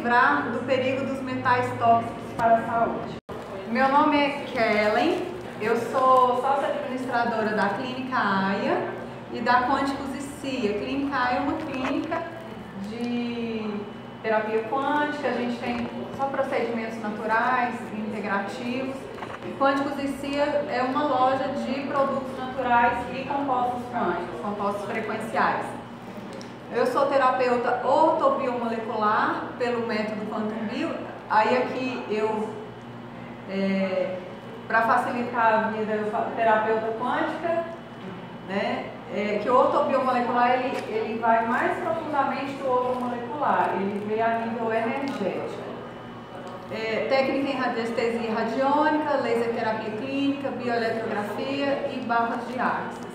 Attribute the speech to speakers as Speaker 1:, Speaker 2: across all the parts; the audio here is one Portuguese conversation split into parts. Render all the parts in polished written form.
Speaker 1: livrar do perigo dos metais tóxicos para a saúde. Meu nome é Kellen, eu sou sócia-administradora da Clínica AIA e da Quânticos e CIA. A Clínica AIA é uma clínica de terapia quântica, a gente tem só procedimentos naturais, integrativos. E Quânticos e CIA é uma loja de produtos naturais e compostos quânticos, compostos frequenciais. Eu sou terapeuta ortobiomolecular pelo método Quantum Bio. Aí aqui para facilitar a vida, eu faço terapeuta quântica, né? Que o ortobiomolecular ele vai mais profundamente que o ortomolecular, ele vê a nível energético. Técnica em radiestesia radiônica, laser terapia clínica, bioeletrografia e barras de axis.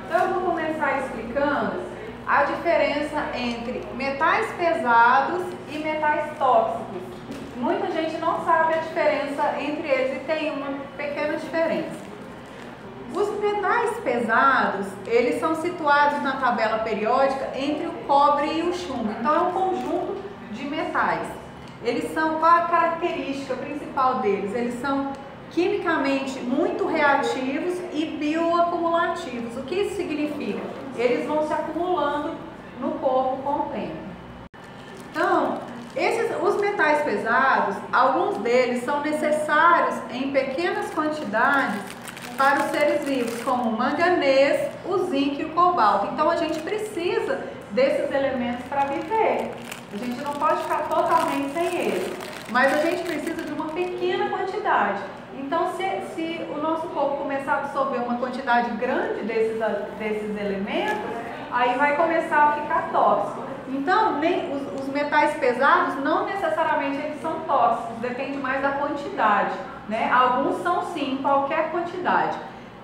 Speaker 1: Então eu vou começar explicando a diferença entre metais pesados e metais tóxicos. Muita gente não sabe a diferença entre eles e tem uma pequena diferença. Os metais pesados, eles são situados na tabela periódica entre o cobre e o chumbo. Então é um conjunto de metais. Eles são, qual a característica principal deles? Eles são quimicamente muito reativos e bioacumulativos. O que isso significa? Eles vão se acumulando no corpo com o tempo. Então, os metais pesados, alguns deles são necessários em pequenas quantidades para os seres vivos, como o manganês, o zinco e o cobalto. Então a gente precisa desses elementos para viver. A gente não pode ficar totalmente sem eles, mas a gente precisa de uma pequena quantidade. Então se o nosso corpo começar a absorver uma quantidade grande desses elementos, aí vai começar a ficar tóxico. Então os metais pesados não necessariamente eles são tóxicos, depende mais da quantidade, né? Alguns são sim, em qualquer quantidade,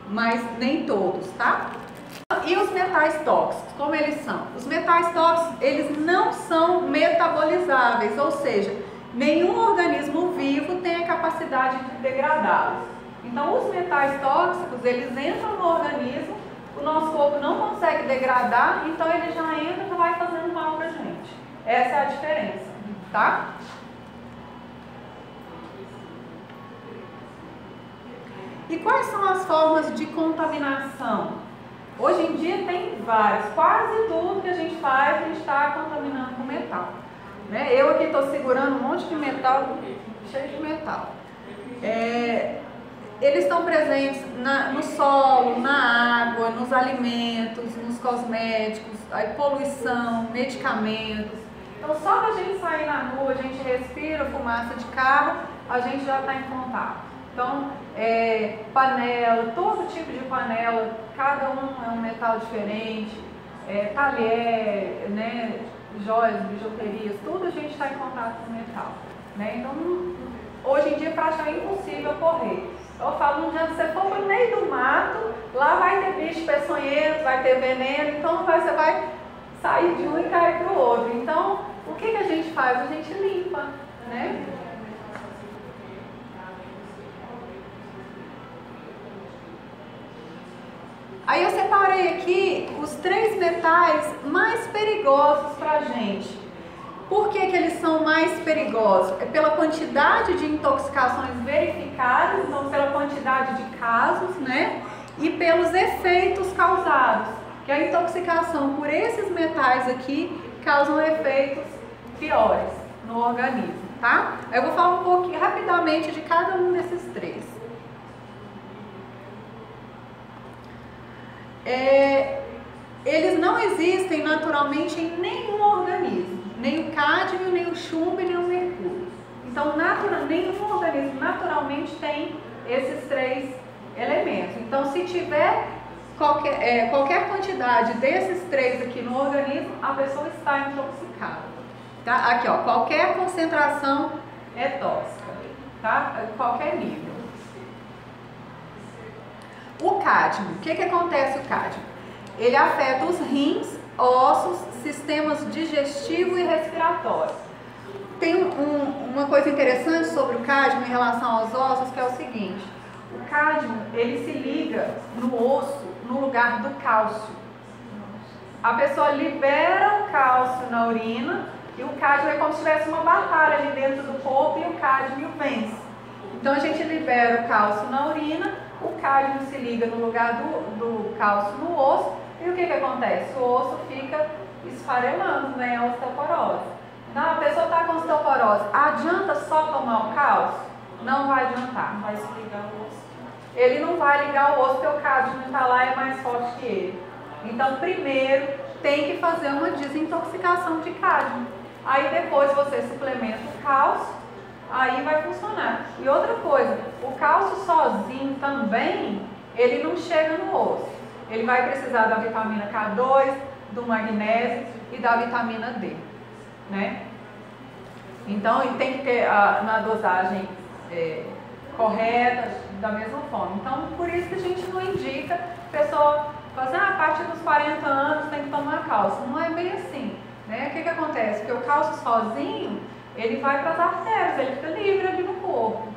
Speaker 1: mas nem todos, tá? E os metais tóxicos, como eles são? Os metais tóxicos, eles não são metabolizáveis, ou seja, nenhum organismo vivo tem a capacidade de degradá-los. Então os metais tóxicos, eles entram no organismo, o nosso corpo não consegue degradar, então ele já entra e vai fazendo mal pra gente. Essa é a diferença, tá? E quais são as formas de contaminação? Hoje em dia tem várias, quase tudo que a gente faz, a gente está contaminando com metal. Né? Eu aqui estou segurando um monte de metal, cheio de metal. Eles estão presentes no solo, na água, nos alimentos, nos cosméticos, a poluição, medicamentos. Então só da gente sair na rua, a gente respira fumaça de carro, a gente já está em contato. Então, panela, todo tipo de panela, cada um é um metal diferente, talher, né, joias, bijuterias, tudo a gente está em contato com metal. Né? Então, hoje em dia é praticamente impossível correr. Eu falo, um dia que você for para o meio do mato, lá vai ter bicho peçonhento, vai ter veneno, então você vai sair de um e cair para o outro. Então, o que a gente faz? A gente limpa, né? Aí eu separei aqui os 3 metais mais perigosos para a gente. Por que eles são mais perigosos? É pela quantidade de intoxicações verificadas, então pela quantidade de casos, né? E pelos efeitos causados. Que a intoxicação por esses metais aqui causam efeitos piores no organismo, tá? Eu vou falar um pouquinho rapidamente de cada um desses 3. Eles não existem naturalmente em nenhum organismo, nem o cádmio, nem o chumbo e nem o mercúrio. Então, nenhum organismo naturalmente tem esses 3 elementos. Então, se tiver qualquer quantidade desses 3 aqui no organismo, a pessoa está intoxicada. Tá? Aqui, ó, qualquer concentração é tóxica, tá? Qualquer nível. O cádmio, o que acontece o cádmio? Ele afeta os rins, ossos, sistemas digestivo e respiratório. Tem uma coisa interessante sobre o cádmio em relação aos ossos, que é o seguinte: o cádmio, ele se liga no osso no lugar do cálcio. a pessoa libera o cálcio na urina e o cádmio é como se tivesse uma batalha ali dentro do corpo e o cádmio vence. Então a gente libera o cálcio na urina, o cádmio se liga no lugar do cálcio no osso e o que acontece? O osso fica esfarelando, né? A osteoporose. Então a pessoa está com osteoporose, adianta só tomar o cálcio? Não vai adiantar.
Speaker 2: Vai se ligar o osso.
Speaker 1: Ele não vai ligar o osso porque o cádmio está lá e é mais forte que ele. Então primeiro tem que fazer uma desintoxicação de cádmio. Aí depois você suplementa o cálcio, aí vai funcionar. E outra coisa, o cálcio sozinho também, ele não chega no osso. Ele vai precisar da vitamina K2, do magnésio e da vitamina D, né? Então ele tem que ter na dosagem correta, da mesma forma. Então por isso que a gente não indica a pessoa fazer, a partir dos 40 anos tem que tomar cálcio. Não é bem assim, né? O que acontece? Porque o cálcio sozinho, ele vai para as artérias, ele fica livre ali no corpo.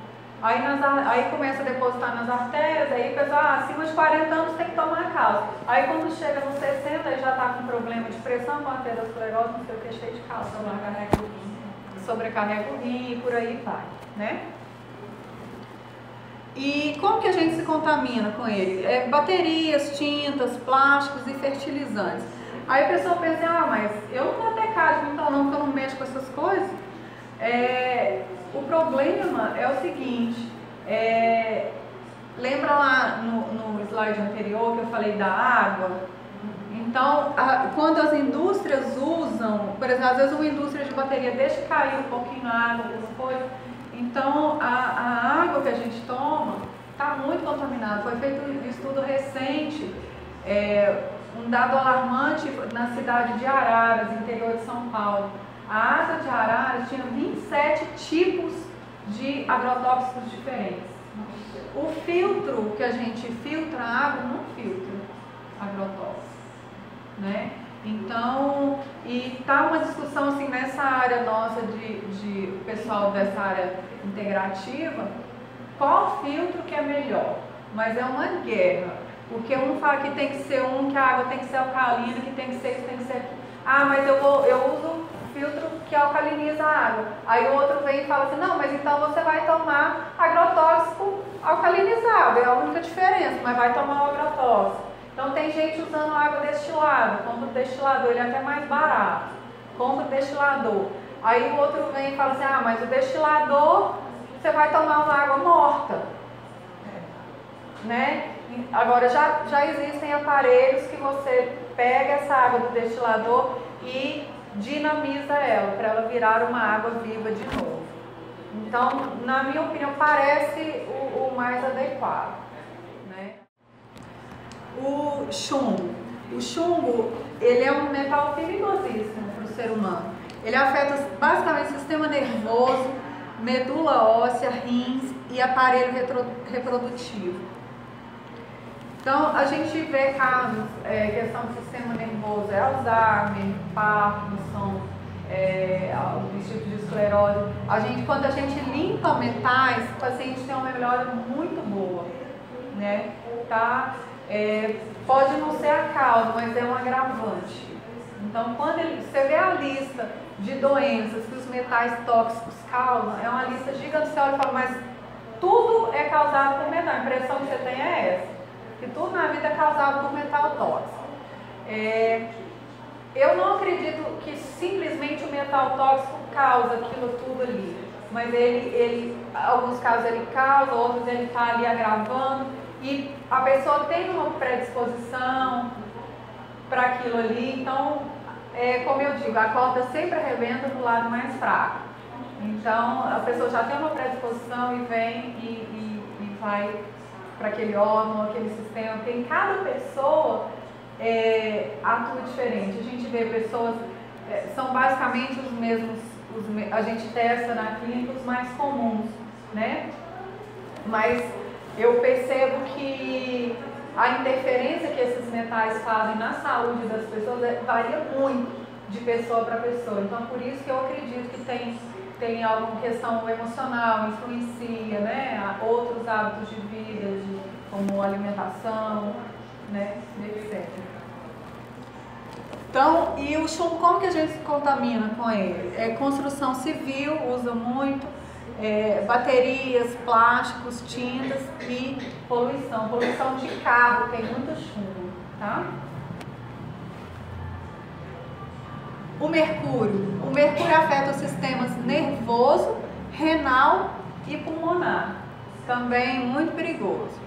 Speaker 1: Aí começa a depositar nas artérias, aí o pessoal, acima de 40 anos tem que tomar cálcio. Aí quando chega nos 60, ele já está com problema de pressão, com arteriosclerose, não sei o que, cheio de cálcio. Sobrecarrega o rim e por aí vai, né? E como que a gente se contamina com ele? Baterias, tintas, plásticos e fertilizantes. Aí a pessoa pensa, mas eu não vou ter cádmio então não, porque eu não mexo com essas coisas. O problema é o seguinte, lembra lá no slide anterior que eu falei da água? Então, quando as indústrias usam, por exemplo, às vezes uma indústria de bateria deixa cair um pouquinho a água, alguma coisa, então a água que a gente toma está muito contaminada. Foi feito um estudo recente, um dado alarmante na cidade de Araras, interior de São Paulo. A água de Araras tinha 27 tipos de agrotóxicos diferentes. O filtro que a gente filtra a água não filtra agrotóxicos, né? Então, e tá uma discussão assim nessa área nossa de pessoal dessa área integrativa, qual filtro que é melhor? Mas é uma guerra, porque um fala que tem que ser que a água tem que ser alcalina, que tem que ser isso, tem que ser aquilo. Mas eu uso filtro que alcaliniza a água. Aí o outro vem e fala assim, não, mas então você vai tomar agrotóxico alcalinizado, é a única diferença, mas vai tomar o agrotóxico. Então tem gente usando água destilada, compra o destilador, ele é até mais barato, compra o destilador. Aí o outro vem e fala assim, mas o destilador, você vai tomar uma água morta, né? Agora já existem aparelhos que você pega essa água do destilador e dinamiza ela, para ela virar uma água viva de novo. Então, na minha opinião, parece o mais adequado, né? O chumbo. O chumbo, ele é um metal perigosíssimo para o ser humano. Ele afeta basicamente o sistema nervoso, medula óssea, rins e aparelho reprodutivo. Então, a gente vê casos, questão do sistema nervoso, Alzheimer, Parkinson, alguns tipos de esclerose. Quando a gente limpa metais, o paciente tem uma melhora muito boa, né? Tá? Pode não ser a causa, mas é um agravante. Então, quando você vê a lista de doenças que os metais tóxicos causam, é uma lista gigante, você olha e fala, mas tudo é causado por metal. A impressão que você tem é essa. Que tudo na vida é causado por metal tóxico. Eu não acredito que simplesmente o metal tóxico causa aquilo tudo ali, mas em alguns casos ele causa, outros ele está ali agravando e a pessoa tem uma predisposição para aquilo ali, então, como eu digo, a corda sempre arrebenta do lado mais fraco. Então, a pessoa já tem uma predisposição e vem e vai para aquele órgão, aquele sistema, porque em cada pessoa atua diferente. A gente vê pessoas, são basicamente os mesmos, a gente testa na clínica os mais comuns, né? Mas eu percebo que a interferência que esses metais fazem na saúde das pessoas varia muito de pessoa para pessoa. Então, por isso que eu acredito que tem alguma questão emocional, influencia, né, outros hábitos de vida, como alimentação, né, etc. Então, e o chumbo, como que a gente se contamina com ele? Construção civil usa muito, baterias, plásticos, tintas e poluição. Poluição de carro tem muito chumbo, tá? O mercúrio afeta os sistemas nervoso, renal e pulmonar. Também muito perigoso.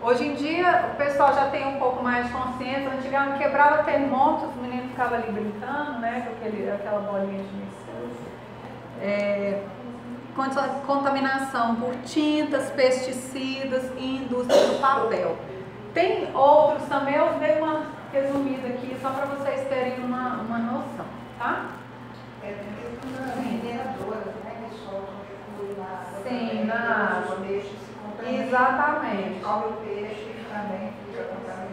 Speaker 1: Hoje em dia o pessoal já tem um pouco mais de consciência. Antigamente quebrava termômetro, os meninos ficavam ali brincando, né, com aquela bolinha de mercúrio. Contaminação por tintas, pesticidas e indústria do papel. Tem outros também, eu dei uma resumida aqui só para vocês terem uma noção, tá?
Speaker 2: Mineradoras, né, que soltam mercúrio na água.
Speaker 1: Sim, na água.
Speaker 2: Os peixes se contaminam.
Speaker 1: Exatamente.
Speaker 2: Come o peixe também fica contaminado.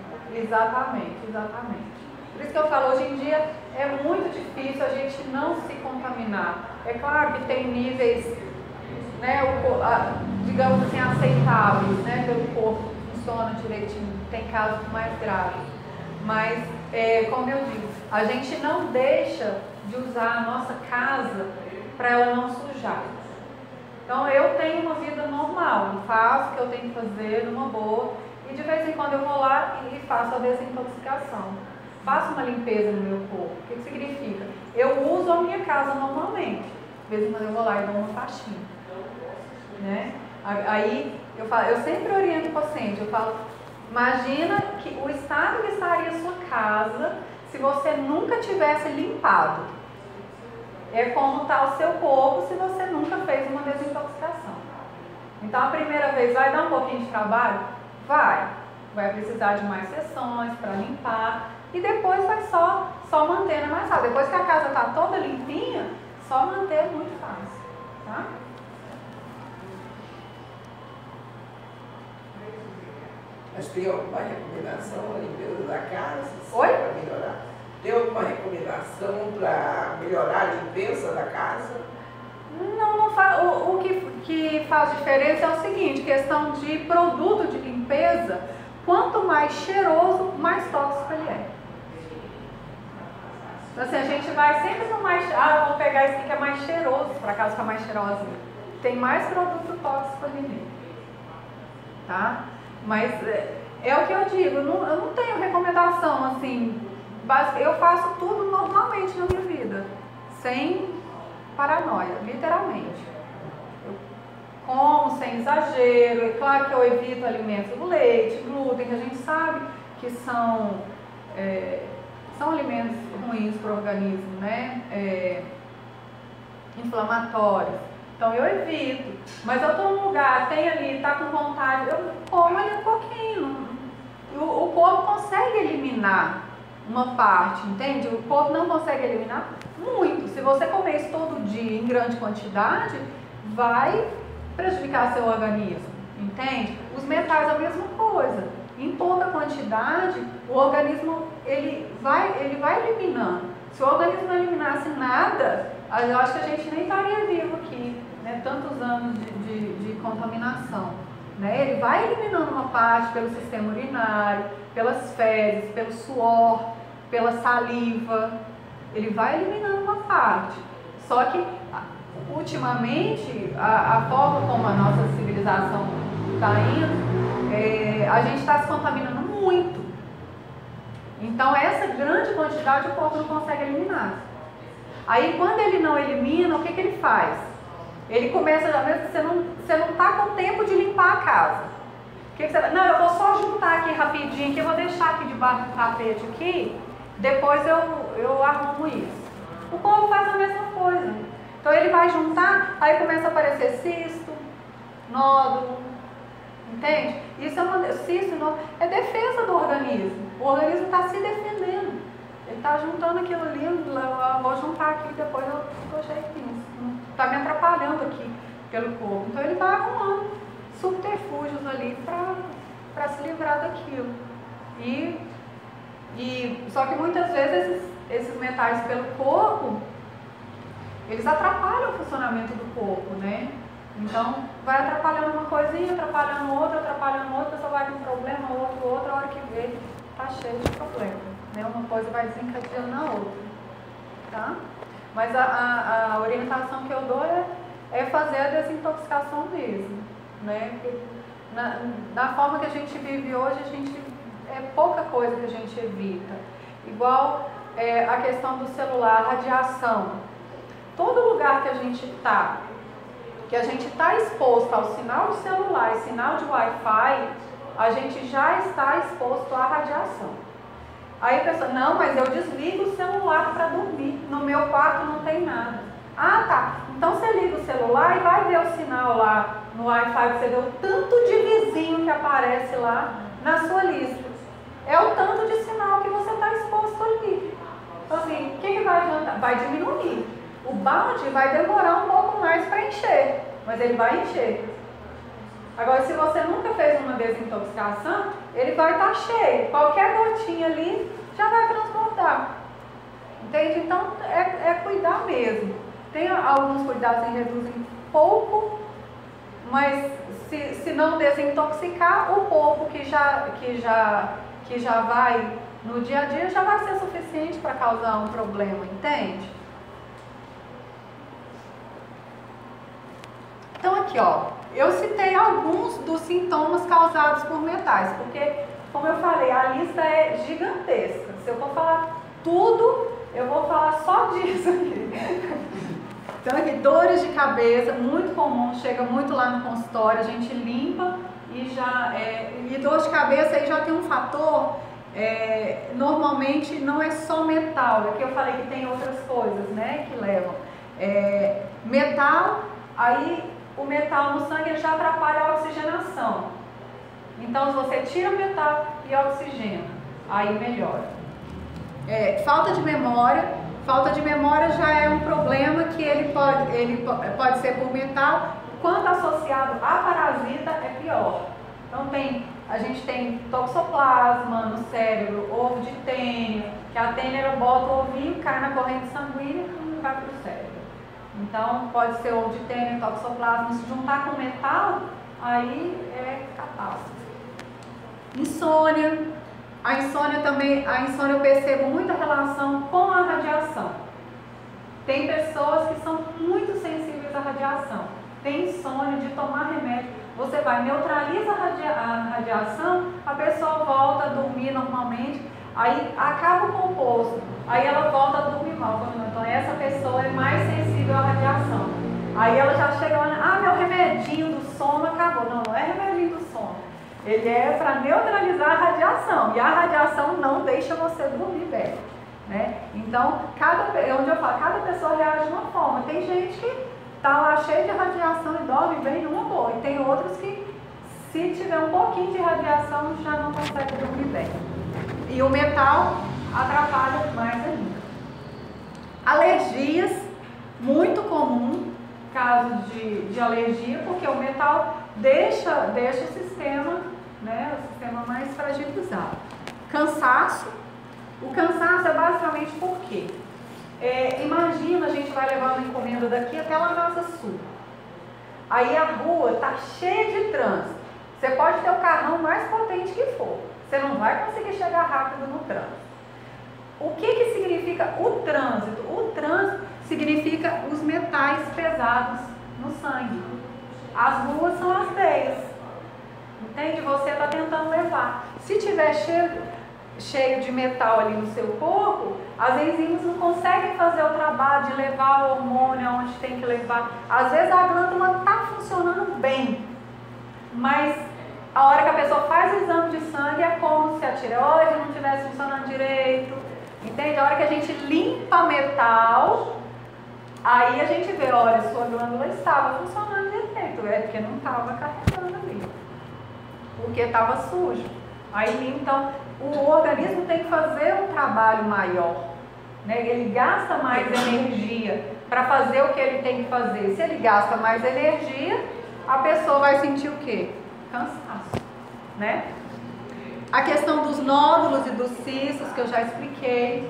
Speaker 1: Exatamente. Por isso que eu falo, hoje em dia é muito difícil a gente não se contaminar. É claro que tem níveis, né, digamos assim, aceitáveis, né, pelo corpo, funciona direitinho, tem casos mais graves. Mas, como eu digo, a gente não deixa de usar a nossa casa para ela não sujar. Então eu tenho uma vida normal, faço o que eu tenho que fazer numa boa e de vez em quando eu vou lá e faço a desintoxicação. Faço uma limpeza no meu corpo. O que significa? Eu uso a minha casa normalmente. De vez em quando eu vou lá e dou uma faxina, né? Aí eu sempre oriento o paciente, eu falo, imagina que o estado que estaria a sua casa se você nunca tivesse limpado. É como está o seu corpo se você nunca fez uma desintoxicação. Então a primeira vez vai dar um pouquinho de trabalho? Vai precisar de mais sessões para limpar e depois vai só manter, mais fácil. Depois que a casa está toda limpinha, só manter é muito fácil, tá?
Speaker 3: Mas tem alguma recomendação na limpeza da casa?
Speaker 1: Oi?
Speaker 3: Para melhorar? Tem alguma recomendação para melhorar a limpeza da casa?
Speaker 1: Não faz. O que faz diferença é o seguinte, questão de produto de limpeza, quanto mais cheiroso, mais tóxico ele é. Então assim, a gente vai sempre no mais... vou pegar esse aqui que é mais cheiroso, para casa ficar mais cheirosinho. Tem mais produto tóxico ali dentro, tá? Mas é o que eu digo, eu não tenho recomendação assim, eu faço tudo normalmente na minha vida, sem paranoia, literalmente. Eu como sem exagero, é claro que eu evito alimentos do leite, glúten, que a gente sabe que são alimentos ruins para o organismo, né? Inflamatórios. Então eu evito, mas eu estou num lugar, tem ali, está com vontade, eu como ali um pouquinho. O corpo consegue eliminar uma parte, entende? O corpo não consegue eliminar muito. Se você comer isso todo dia em grande quantidade, vai prejudicar seu organismo, entende? Os metais é a mesma coisa. Em pouca quantidade, o organismo ele vai eliminando. Se o organismo não eliminasse nada, eu acho que a gente nem estaria vivo aqui, né? Tantos anos de contaminação, né? Ele vai eliminando uma parte pelo sistema urinário, pelas fezes, pelo suor, pela saliva. Ele vai eliminando uma parte. Só que, ultimamente, a forma como a nossa civilização está indo, a gente está se contaminando muito. Então, essa grande quantidade o corpo não consegue eliminar. Aí, quando ele não elimina, o que ele faz? Ele começa, às vezes, você não está com tempo de limpar a casa. Não, eu vou só juntar aqui rapidinho, que eu vou deixar aqui debaixo do tapete aqui, depois eu arrumo isso. O corpo faz a mesma coisa. Então, ele vai juntar, aí começa a aparecer cisto, nódulo, entende? Isso é defesa do organismo. O organismo está se defendendo. Ele está juntando aquilo ali, eu vou juntar aqui, depois eu dou jeitinho. Está me atrapalhando aqui pelo corpo. Então ele vai arrumando subterfúgios ali para se livrar daquilo. Só que muitas vezes esses metais pelo corpo, eles atrapalham o funcionamento do corpo, né? Então vai atrapalhando uma coisinha, atrapalhando outra, a pessoa vai com um problema, outra hora que vê, tá cheio de problema, né? Uma coisa vai desencadeando na outra, tá? Mas a orientação que eu dou é fazer a desintoxicação mesmo, né? Porque na forma que a gente vive hoje, é pouca coisa que a gente evita. Igual a questão do celular, radiação. Todo lugar que a gente está exposto ao sinal de celular e sinal de Wi-Fi, a gente já está exposto à radiação. Aí a pessoa, não, mas eu desligo o celular para dormir, no meu quarto não tem nada. Ah, tá, então você liga o celular e vai ver o sinal lá no Wi-Fi, você vê o tanto de vizinho que aparece lá na sua lista. É o tanto de sinal que você está exposto ali. Então assim, o que vai adiantar? Vai diminuir. O balde vai demorar um pouco mais para encher, mas ele vai encher. Agora, se você nunca fez uma desintoxicação, ele vai estar cheio. Qualquer gotinha ali já vai transbordar. Entende? Então, é cuidar mesmo. Tem alguns cuidados que reduzem pouco, mas se não desintoxicar, o pouco que já vai no dia a dia já vai ser suficiente para causar um problema, entende? Então aqui, ó, eu citei alguns dos sintomas causados por metais, porque, como eu falei, a lista é gigantesca. Se eu for falar tudo, eu vou falar só disso aqui. Então aqui, dores de cabeça, muito comum, chega muito lá no consultório, a gente limpa e já... e dor de cabeça aí já tem um fator, normalmente não é só metal, aqui eu falei que tem outras coisas, né, que levam. Metal, aí... O metal no sangue ele já atrapalha a oxigenação. Então, se você tira o metal e oxigena, aí melhora. Falta de memória já é um problema que ele pode ser por metal, quando associado a parasita é pior. Então, a gente tem toxoplasma no cérebro, ovo de tênia, que a tênia bota o ovinho, cai na corrente sanguínea e vai para o cérebro. Então, pode ser ovo de tênia, toxoplasma, se juntar com metal, aí é catástrofe. Insônia. A insônia eu percebo muita relação com a radiação. Tem pessoas que são muito sensíveis à radiação. Tem insônia de tomar remédio. Você vai, neutraliza a radiação, a pessoa volta a dormir normalmente, aí acaba o composto, aí ela volta a dormir mal. Então essa pessoa é mais sensível à radiação. Aí ela já chega lá, meu remedinho do sono acabou. Não é remedinho do sono. Ele é para neutralizar a radiação. E a radiação não deixa você dormir bem, né? Então, cada pessoa reage de uma forma. Tem gente que está lá cheia de radiação e dorme bem numa boa. E tem outros que, se tiver um pouquinho de radiação, já não consegue dormir bem. E o metal atrapalha mais ainda. Alergias, muito comum, casos de alergia, porque o metal deixa o sistema, né, o sistema mais fragilizado. Cansaço. O cansaço é basicamente por quê? Imagina, a gente vai levar uma encomenda daqui até lá na Asa Sul. Aí a rua está cheia de trânsito. Você pode ter o carrão mais potente que for. Você não vai conseguir chegar rápido no trânsito. O que significa o trânsito? O trânsito significa os metais pesados no sangue. As ruas são as veias. Entende? Você está tentando levar. Se tiver cheio de metal ali no seu corpo, as enzimas não conseguem fazer o trabalho de levar o hormônio onde tem que levar. Às vezes a glândula está funcionando bem, mas a hora que a pessoa faz o exame de sangue é como se a tireoide não estivesse funcionando direito. Entende? A hora que a gente limpa metal, aí a gente vê, olha, sua glândula estava funcionando direito, porque não estava carregando ali, porque estava sujo. Aí então o organismo tem que fazer um trabalho maior, né? Ele gasta mais energia para fazer o que ele tem que fazer. Se ele gasta mais energia, a pessoa vai sentir o quê? Cansaço, né? A questão dos nódulos e dos cistos, que eu já expliquei.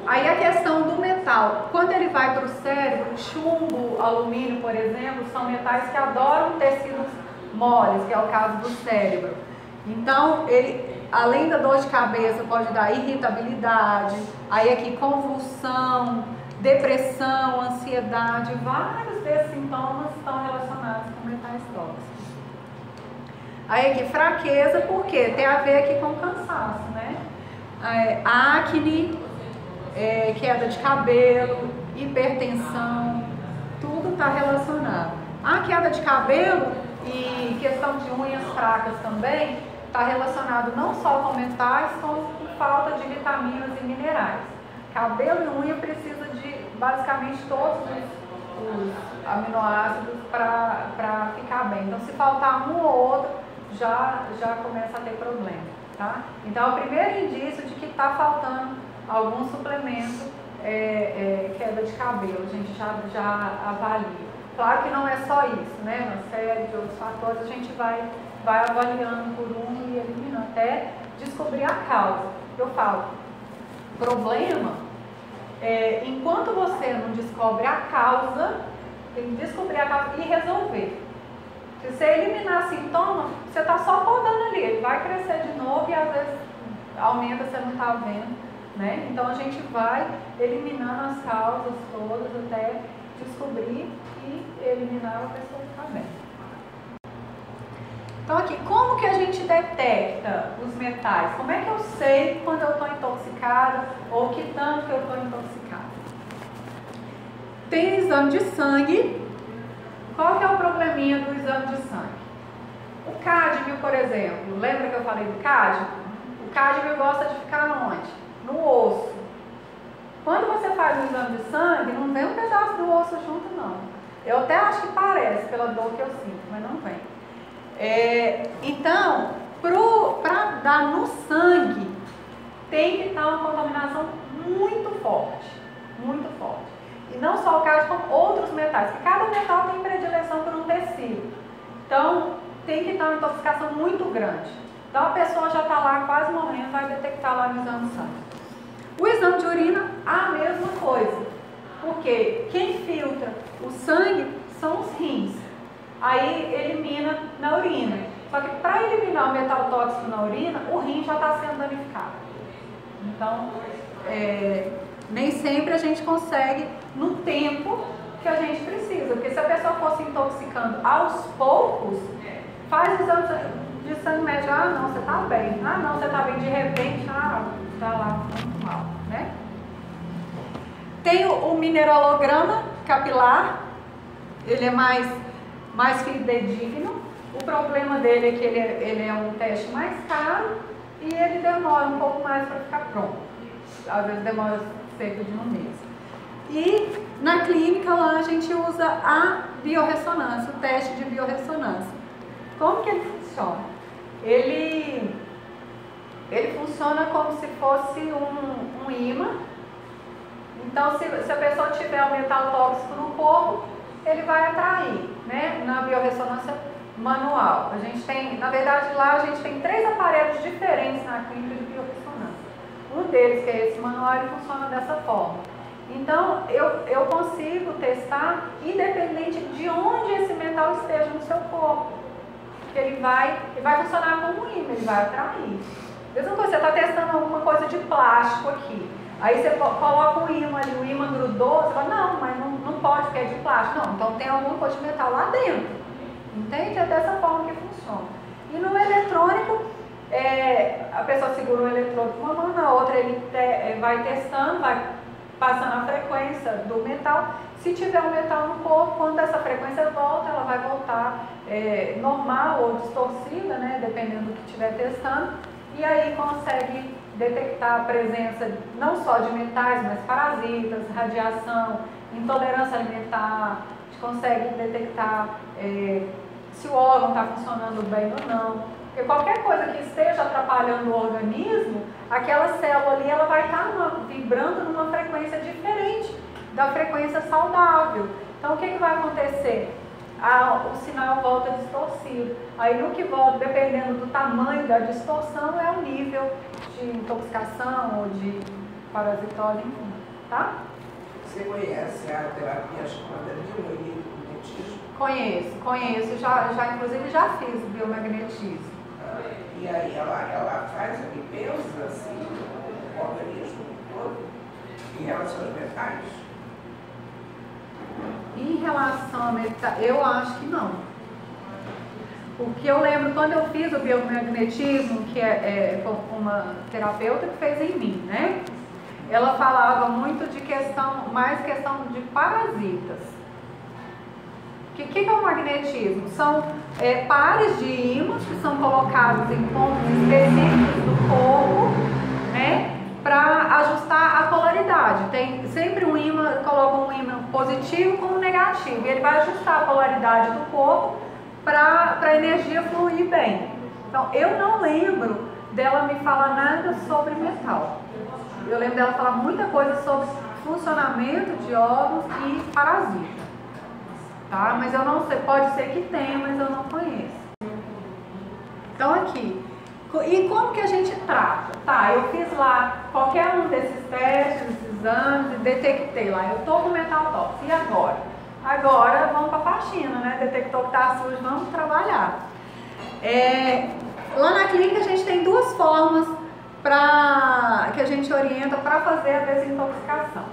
Speaker 1: Aí a questão do metal. Quando ele vai para o cérebro, chumbo, alumínio, por exemplo, são metais que adoram tecidos moles, que é o caso do cérebro. Então, além da dor de cabeça, pode dar irritabilidade, aí aqui convulsão, depressão, ansiedade, vários desses sintomas estão relacionados com metais tóxicos. Aí aqui fraqueza, por quê? Tem a ver aqui com cansaço, né? Acne, queda de cabelo, hipertensão, tudo está relacionado. A queda de cabelo e questão de unhas fracas também está relacionado não só com metais, como com falta de vitaminas e minerais. Cabelo e unha precisa de basicamente todos os aminoácidos para ficar bem. Então, se faltar um ou outro, já começa a ter problema, tá? Então, o primeiro indício de que está faltando algum suplemento queda de cabelo, a gente já avalia. Claro que não é só isso, né? Uma série de outros fatores a gente vai avaliando por um e eliminando até descobrir a causa. Eu falo, problema, enquanto você não descobre a causa, tem que descobrir a causa e resolver. Se você eliminar sintoma, você está só podando ali, ele vai crescer de novo e às vezes aumenta, você não está vendo, né? Então a gente vai eliminando as causas todas até descobrir e eliminar a pessoa ficar bem. Então aqui, como que a gente detecta os metais? Como é que eu sei quando eu estou intoxicada ou que tanto que eu estou intoxicada? Tem exame de sangue. Qual que é o probleminha do exame de sangue? O cádmio, por exemplo, lembra que eu falei do cádmio? O cádmio gosta de ficar onde? No osso. Quando você faz um exame de sangue, não vem um pedaço do osso junto, não. Eu até acho que parece pela dor que eu sinto, mas não vem. Então, para dar no sangue, tem que estar uma contaminação muito forte, muito forte. E não só o cádmio, como outros metais, porque cada metal tem predileção por um tecido. Então, tem que estar uma intoxicação muito grande. Então, a pessoa já está lá quase morrendo, vai detectar lá no exame de sangue. O exame de urina, a mesma coisa. Porque quem filtra o sangue são os rins. Aí elimina na urina. Só que para eliminar o metal tóxico na urina, o rim já está sendo danificado. Então, nem sempre a gente consegue no tempo que a gente precisa. Porque se a pessoa fosse intoxicando aos poucos, faz o exame de sangue médio. Ah, não, você está bem. Ah, não, você está bem. De repente, está lá muito mal, né? Tem o mineralograma capilar. Ele é mais fidedigno. O problema dele é que ele é um teste mais caro e ele demora um pouco mais para ficar pronto. Às vezes demora cerca de um mês. E na clínica lá a gente usa a biorressonância, o teste de biorressonância. Como que ele funciona? Ele funciona como se fosse um ímã. Então, se a pessoa tiver um metal tóxico no corpo, ele vai atrair, né? Na biorressonância manual. A gente tem, na verdade, lá a gente tem 3 aparelhos diferentes na clínica de biorressonância. Um deles, que é esse manual, ele funciona dessa forma. Então, eu consigo testar independente de onde esse metal esteja no seu corpo. Ele vai funcionar como um ímã, ele vai atrair. Mesma coisa, você está testando alguma coisa de plástico aqui. Aí você coloca um ímã ali, o ímã grudou, você fala, não, mas não pode porque é de plástico. Não, então tem alguma coisa de metal lá dentro. Entende? É dessa forma que funciona. E no eletrônico, a pessoa segura um eletrodo com uma mão, na outra ele vai testando, vai passando a frequência do metal. Se tiver um metal no corpo, quando essa frequência volta, ela vai voltar normal ou distorcida, né, dependendo do que estiver testando. E aí consegue detectar a presença não só de metais, mas parasitas, radiação, intolerância alimentar. A gente consegue detectar se o órgão está funcionando bem ou não. Porque qualquer coisa que esteja atrapalhando o organismo, aquela célula ali ela vai estar vibrando numa frequência diferente da frequência saudável. Então o que vai acontecer? O sinal volta distorcido. Aí no que volta, dependendo do tamanho da distorção, é o nível de intoxicação ou de parasitose, enfim, tá?
Speaker 3: Você conhece a terapia chamada biomagnetismo?
Speaker 1: Conheço. Inclusive já fiz biomagnetismo.
Speaker 3: E aí ela faz a limpeza, assim, do organismo todo, em relação aos metais?
Speaker 1: Em relação a metal, eu acho que não. Porque eu lembro quando eu fiz o biomagnetismo, que é uma terapeuta que fez em mim, né? Ela falava muito de mais questão de parasitas. O que é o magnetismo? São pares de ímãs que são colocados em pontos específicos do corpo, né? Para ajustar a polaridade. Tem sempre um ímã, coloca um ímã positivo com um negativo. E ele vai ajustar a polaridade do corpo para a energia fluir bem. Então, eu não lembro dela me falar nada sobre metal. Eu lembro dela falar muita coisa sobre funcionamento de órgãos e parasita. Tá? Mas eu não sei, pode ser que tenha, mas eu não conheço. Então, aqui. E como que a gente trata? Tá, eu fiz lá qualquer um desses testes, desses exames, e detectei lá, eu tô com metal tóxico. E agora? Agora vamos para a faxina, né? Detectou que tá sujo, vamos trabalhar. Lá na clínica a gente tem duas formas que a gente orienta para fazer a desintoxicação.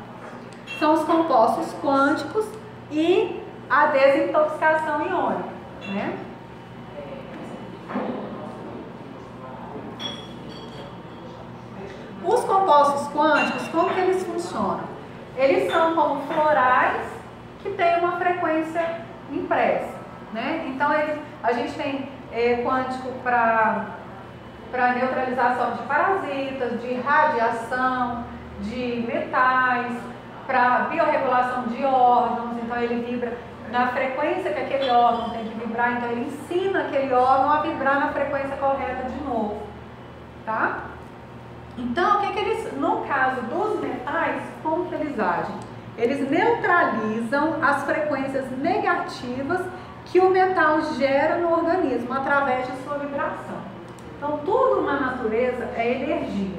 Speaker 1: São os compostos quânticos e a desintoxicação iônica, né? Os compostos quânticos, como que eles funcionam? Eles são como florais que têm uma frequência impressa, né? Então a gente tem quântico para neutralização de parasitas, de radiação, de metais, para biorregulação de órgãos. Então ele vibra na frequência que aquele órgão tem que vibrar, então ele ensina aquele órgão a vibrar na frequência correta de novo, tá? Então, o que eles, no caso dos metais, como que eles agem? Eles neutralizam as frequências negativas que o metal gera no organismo através de sua vibração. Então, tudo na natureza é energia.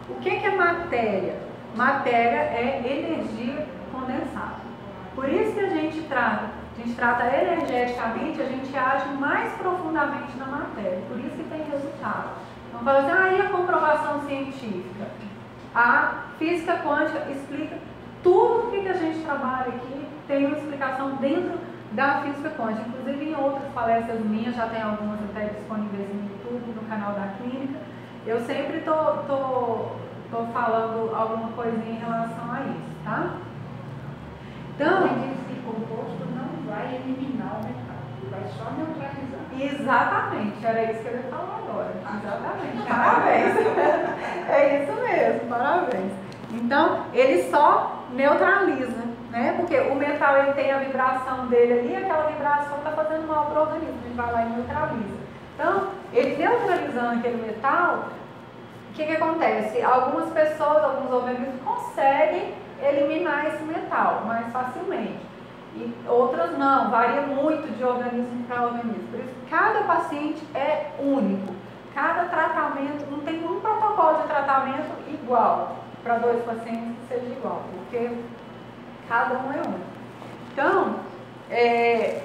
Speaker 1: O que é matéria? Matéria é energia condensada. Por isso que a gente trata energeticamente, a gente age mais profundamente na matéria. Por isso que tem resultado. Então, fala assim, e a comprovação científica? A física quântica explica tudo o que a gente trabalha aqui, tem uma explicação dentro da física quântica. Inclusive, em outras palestras minhas, já tem algumas até disponíveis no YouTube, no canal da clínica. Eu sempre tô falando alguma coisinha em relação a isso, tá? Então,
Speaker 2: esse composto não vai eliminar o metal, vai só neutralizar.
Speaker 1: Exatamente, era isso que eu ia falar agora. Exatamente, parabéns. É isso mesmo, parabéns. Então, ele só neutraliza, né? Porque o metal ele tem a vibração dele ali, aquela vibração está fazendo mal para o organismo, ele vai lá e neutraliza. Então, ele neutralizando aquele metal, o que acontece? Algumas pessoas, alguns organismos conseguem eliminar esse metal mais facilmente. E outras não, varia muito de organismo para organismo. Por isso, cada paciente é único. Cada tratamento, não tem um protocolo de tratamento igual para dois pacientes que seja igual, porque cada um é único. Então,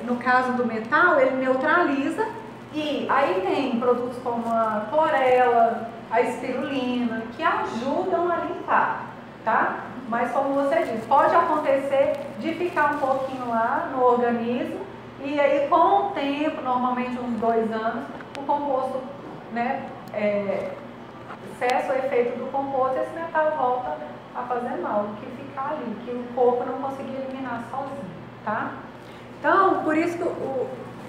Speaker 1: no caso do metal, ele neutraliza e aí tem produtos como a clorela, a espirulina, que ajudam a limpar, tá? Mas como você disse, pode acontecer de ficar um pouquinho lá no organismo e aí com o tempo, normalmente uns 2 anos, o composto, né, cessa o efeito do composto e esse metal volta a fazer mal, o que ficar ali, que o corpo não conseguir eliminar sozinho, tá? Então, por isso que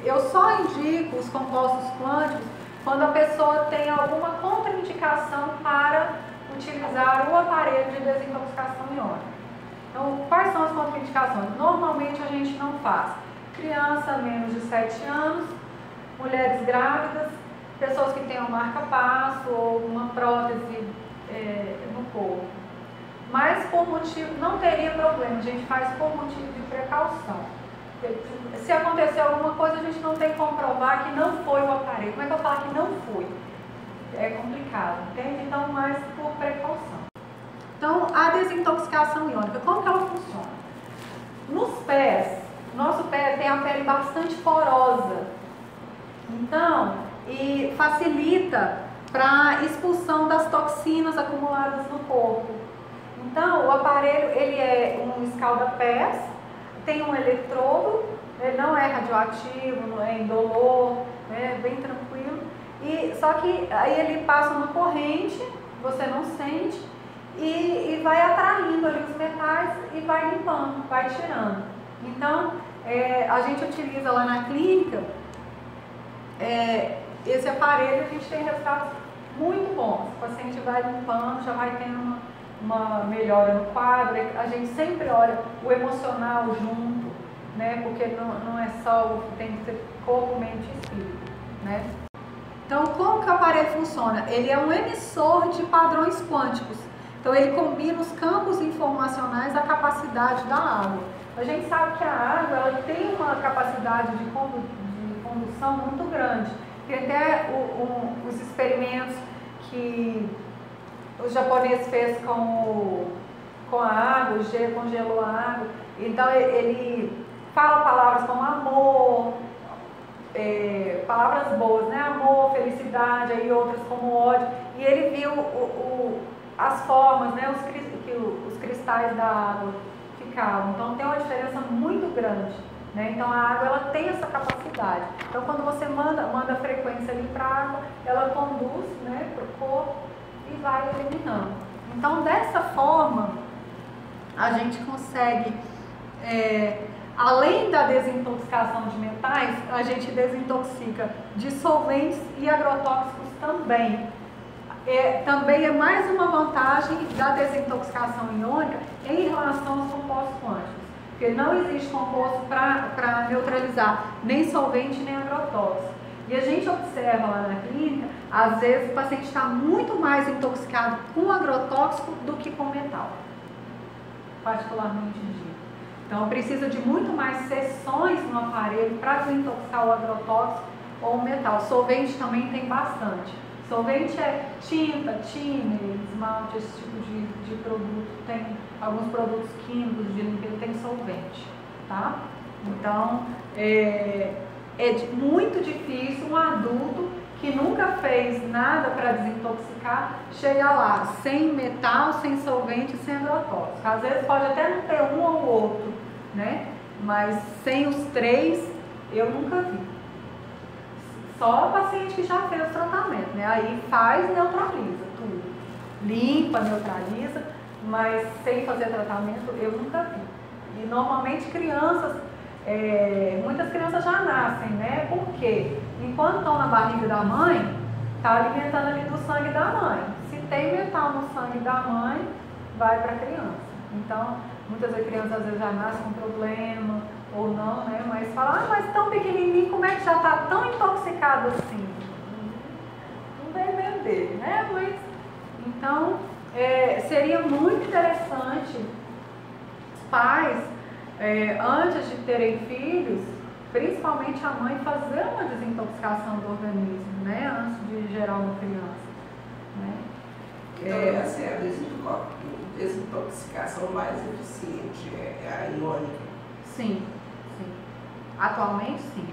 Speaker 1: eu só indico os compostos quânticos quando a pessoa tem alguma contraindicação para utilizar o aparelho de desintoxicação iônica. Então, quais são as contraindicações? Normalmente a gente não faz. Criança menos de 7 anos, mulheres grávidas, pessoas que tenham marca-passo ou uma prótese no corpo. Mas por motivo, não teria problema, a gente faz por motivo de precaução. Se acontecer alguma coisa, a gente não tem que comprovar que não foi o aparelho. Como é que eu falo que não foi? É complicado, entende? Então, mais por precaução. Então, a desintoxicação iônica, como que ela funciona? Nos pés, nosso pé tem a pele bastante porosa. Então, e facilita para a expulsão das toxinas acumuladas no corpo. Então, o aparelho ele é um escalda-pés, tem um eletrodo, ele não é radioativo, não é indolor, é bem tranquilo. Só que aí ele passa uma corrente, você não sente, e vai atraindo ali os metais e vai limpando, vai tirando. Então, a gente utiliza lá na clínica esse aparelho, a gente tem resultados muito bons. O paciente vai limpando, já vai tendo uma melhora no quadro. A gente sempre olha o emocional junto, né? Porque não é só, tem que ser corpo, mente e espírito, né? Então, como que o aparelho funciona? Ele é um emissor de padrões quânticos. Então, ele combina os campos informacionais à capacidade da água. A gente sabe que a água ela tem uma capacidade de condução muito grande. Tem até os experimentos que os japoneses fez com a água, congelou a água. Então, ele fala palavras como amor, palavras boas, né? Amor, felicidade, aí outras como ódio. E ele viu as formas, né? Os cristais da água ficavam. Então tem uma diferença muito grande, né? Então a água ela tem essa capacidade. Então quando você manda a frequência ali para a água, ela conduz, né, para o corpo e vai eliminando. Então dessa forma a gente consegue além da desintoxicação de metais, a gente desintoxica de solventes e agrotóxicos também. Também é mais uma vantagem da desintoxicação iônica em relação aos compostos quânticos, porque não existe composto para neutralizar nem solvente nem agrotóxico. E a gente observa lá na clínica, às vezes o paciente está muito mais intoxicado com agrotóxico do que com metal, particularmente dito. Então precisa de muito mais sessões no aparelho para desintoxicar o agrotóxico ou o metal. Solvente também tem bastante. Solvente é tinta, tíner, esmalte, esse tipo de produto. Tem alguns produtos químicos de limpeza, tem solvente, tá? Então, muito difícil um adulto que nunca fez nada para desintoxicar chegar lá sem metal, sem solvente, sem agrotóxico. Às vezes pode até não ter um ou outro, né? Mas sem os três, eu nunca vi. Só o paciente que já fez o tratamento, né? Aí faz, neutraliza tudo. Limpa, neutraliza, mas sem fazer tratamento eu nunca vi. E normalmente crianças, muitas crianças já nascem, né? Porque enquanto estão na barriga da mãe, está alimentando ali do sangue da mãe. Se tem metal no sangue da mãe, vai para a criança. Então, muitas crianças às vezes já nascem com problema, ou não, né? Mas fala, mas tão pequenininho, como é que já está tão intoxicado assim? Não tem medo dele, né? Mas, então, seria muito interessante os pais, antes de terem filhos, principalmente a mãe, fazer uma desintoxicação do organismo, né? Antes de gerar uma criança, né?
Speaker 3: Então, essa é a desintoxicação mais eficiente, é a iônica.
Speaker 1: Sim, sim. Atualmente, sim.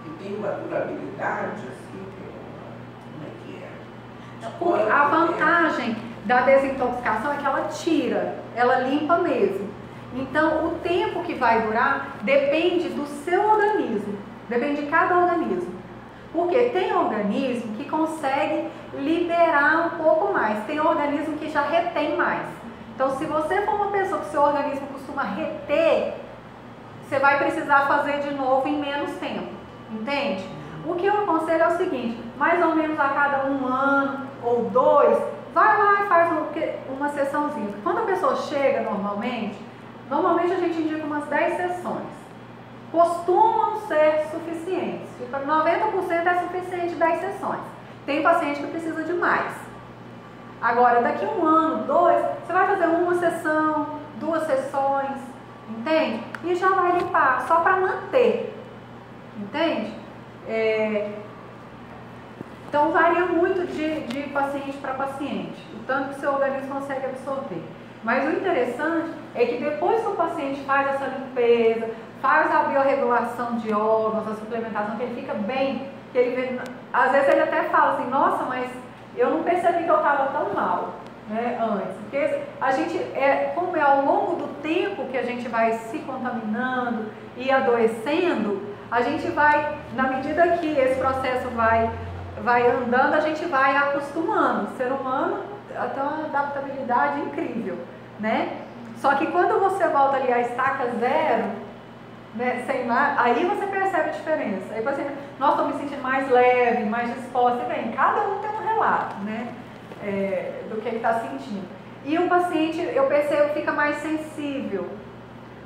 Speaker 3: E tem uma durabilidade, assim, como é que é?
Speaker 1: A vantagem da desintoxicação é que ela tira, ela limpa mesmo. Então, o tempo que vai durar depende do seu organismo, depende de cada organismo. Porque tem organismo que consegue liberar um pouco mais, tem organismo que já retém mais. Então, se você for uma pessoa que seu organismo costuma reter, você vai precisar fazer de novo em menos tempo, entende? O que eu aconselho é o seguinte, mais ou menos a cada 1 ano ou 2, vai lá e faz uma sessãozinha. Quando a pessoa chega normalmente a gente indica umas 10 sessões. Costumam ser suficientes. Tipo, 90% é suficiente 10 sessões. Tem paciente que precisa de mais. Agora, daqui 1 ano, 2, você vai fazer uma sessão, 2 sessões, entende? E já vai limpar, só para manter, entende? Então, varia muito de paciente para paciente, o tanto que o seu organismo consegue absorver. Mas o interessante é que depois que o paciente faz essa limpeza, faz a biorregulação de órgãos, a suplementação, que ele fica bem que ele vê, às vezes ele até fala assim, nossa, mas eu não percebi que eu estava tão mal, né, antes. Porque a gente, como é ao longo do tempo que a gente vai se contaminando e adoecendo, a gente vai, na medida que esse processo vai andando, a gente vai acostumando. O ser humano tem uma adaptabilidade incrível, né? Só que quando você volta ali à estaca zero, né, sem nada, aí você percebe a diferença. Aí você, nossa, estou me sentindo mais leve, mais disposta. E bem, cada um tem um relato, né, do que ele está sentindo. E o paciente, eu percebo, fica mais sensível.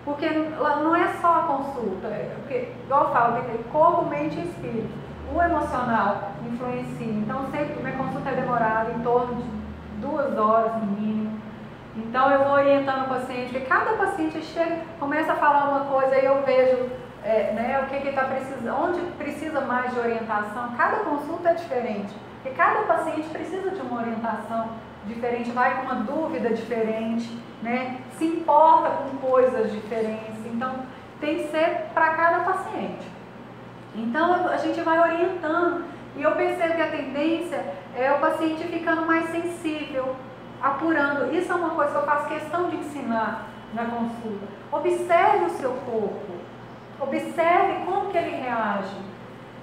Speaker 1: Porque não é só a consulta, porque, igual eu falo, tem corpo, mente e espírito. O emocional influencia. Então, sempre minha consulta é demorada, em torno de 2 horas no mínimo. Então, eu vou orientando o paciente, porque cada paciente chega, começa a falar uma coisa e eu vejo né, o que ele está precisando, onde precisa mais de orientação. Cada consulta é diferente, porque cada paciente precisa de uma orientação diferente, vai com uma dúvida diferente, né, se importa com coisas diferentes. Então, tem que ser para cada paciente. Então, a gente vai orientando e eu percebo que a tendência é o paciente ficando mais sensível, apurando. Isso é uma coisa que eu faço questão de ensinar na consulta. Observe o seu corpo, observe como que ele reage,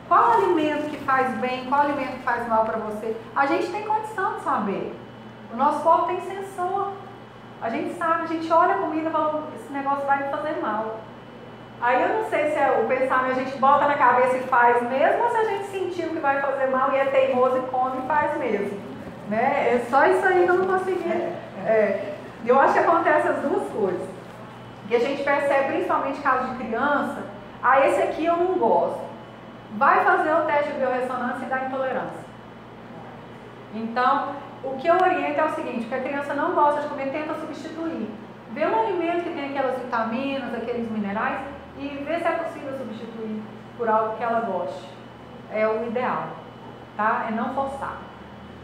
Speaker 1: qual alimento que faz bem, qual alimento que faz mal para você. A gente tem condição de saber, o nosso corpo tem sensor, a gente sabe, a gente olha a comida e fala, esse negócio vai me fazer mal. Aí eu não sei se é o pensamento, a gente bota na cabeça e faz mesmo, ou se a gente sentiu que vai fazer mal e é teimoso e come e faz mesmo. Né? É só isso aí que eu não consegui. Eu acho que acontece as duas coisas. Que a gente percebe, principalmente em caso de criança, esse aqui eu não gosto. Vai fazer o teste de biorressonância e dá intolerância. Então, o que eu oriento é o seguinte, que a criança não gosta de comer, tenta substituir. Vê um alimento que tem aquelas vitaminas, aqueles minerais, e vê se é possível substituir por algo que ela goste. É o ideal, tá? É não forçar.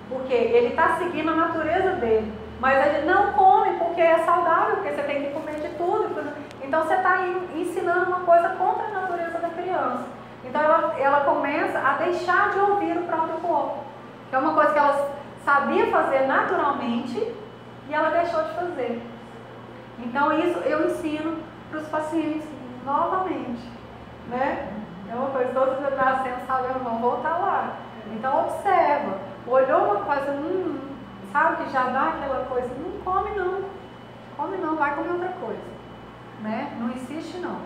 Speaker 1: Porque ele está seguindo a natureza dele, mas ele não come porque é saudável, porque você tem que comer de tudo. Então você está ensinando uma coisa contra a natureza da criança. Então ela começa a deixar de ouvir o próprio corpo, que é uma coisa que ela sabia fazer naturalmente e ela deixou de fazer. Então isso eu ensino para os pacientes novamente, né? É uma coisa, todos os nascendo sabendo, vão voltar lá. Então observa, olhou uma coisa, sabe que já dá aquela coisa, não come não, vai comer outra coisa, né? Não insiste não,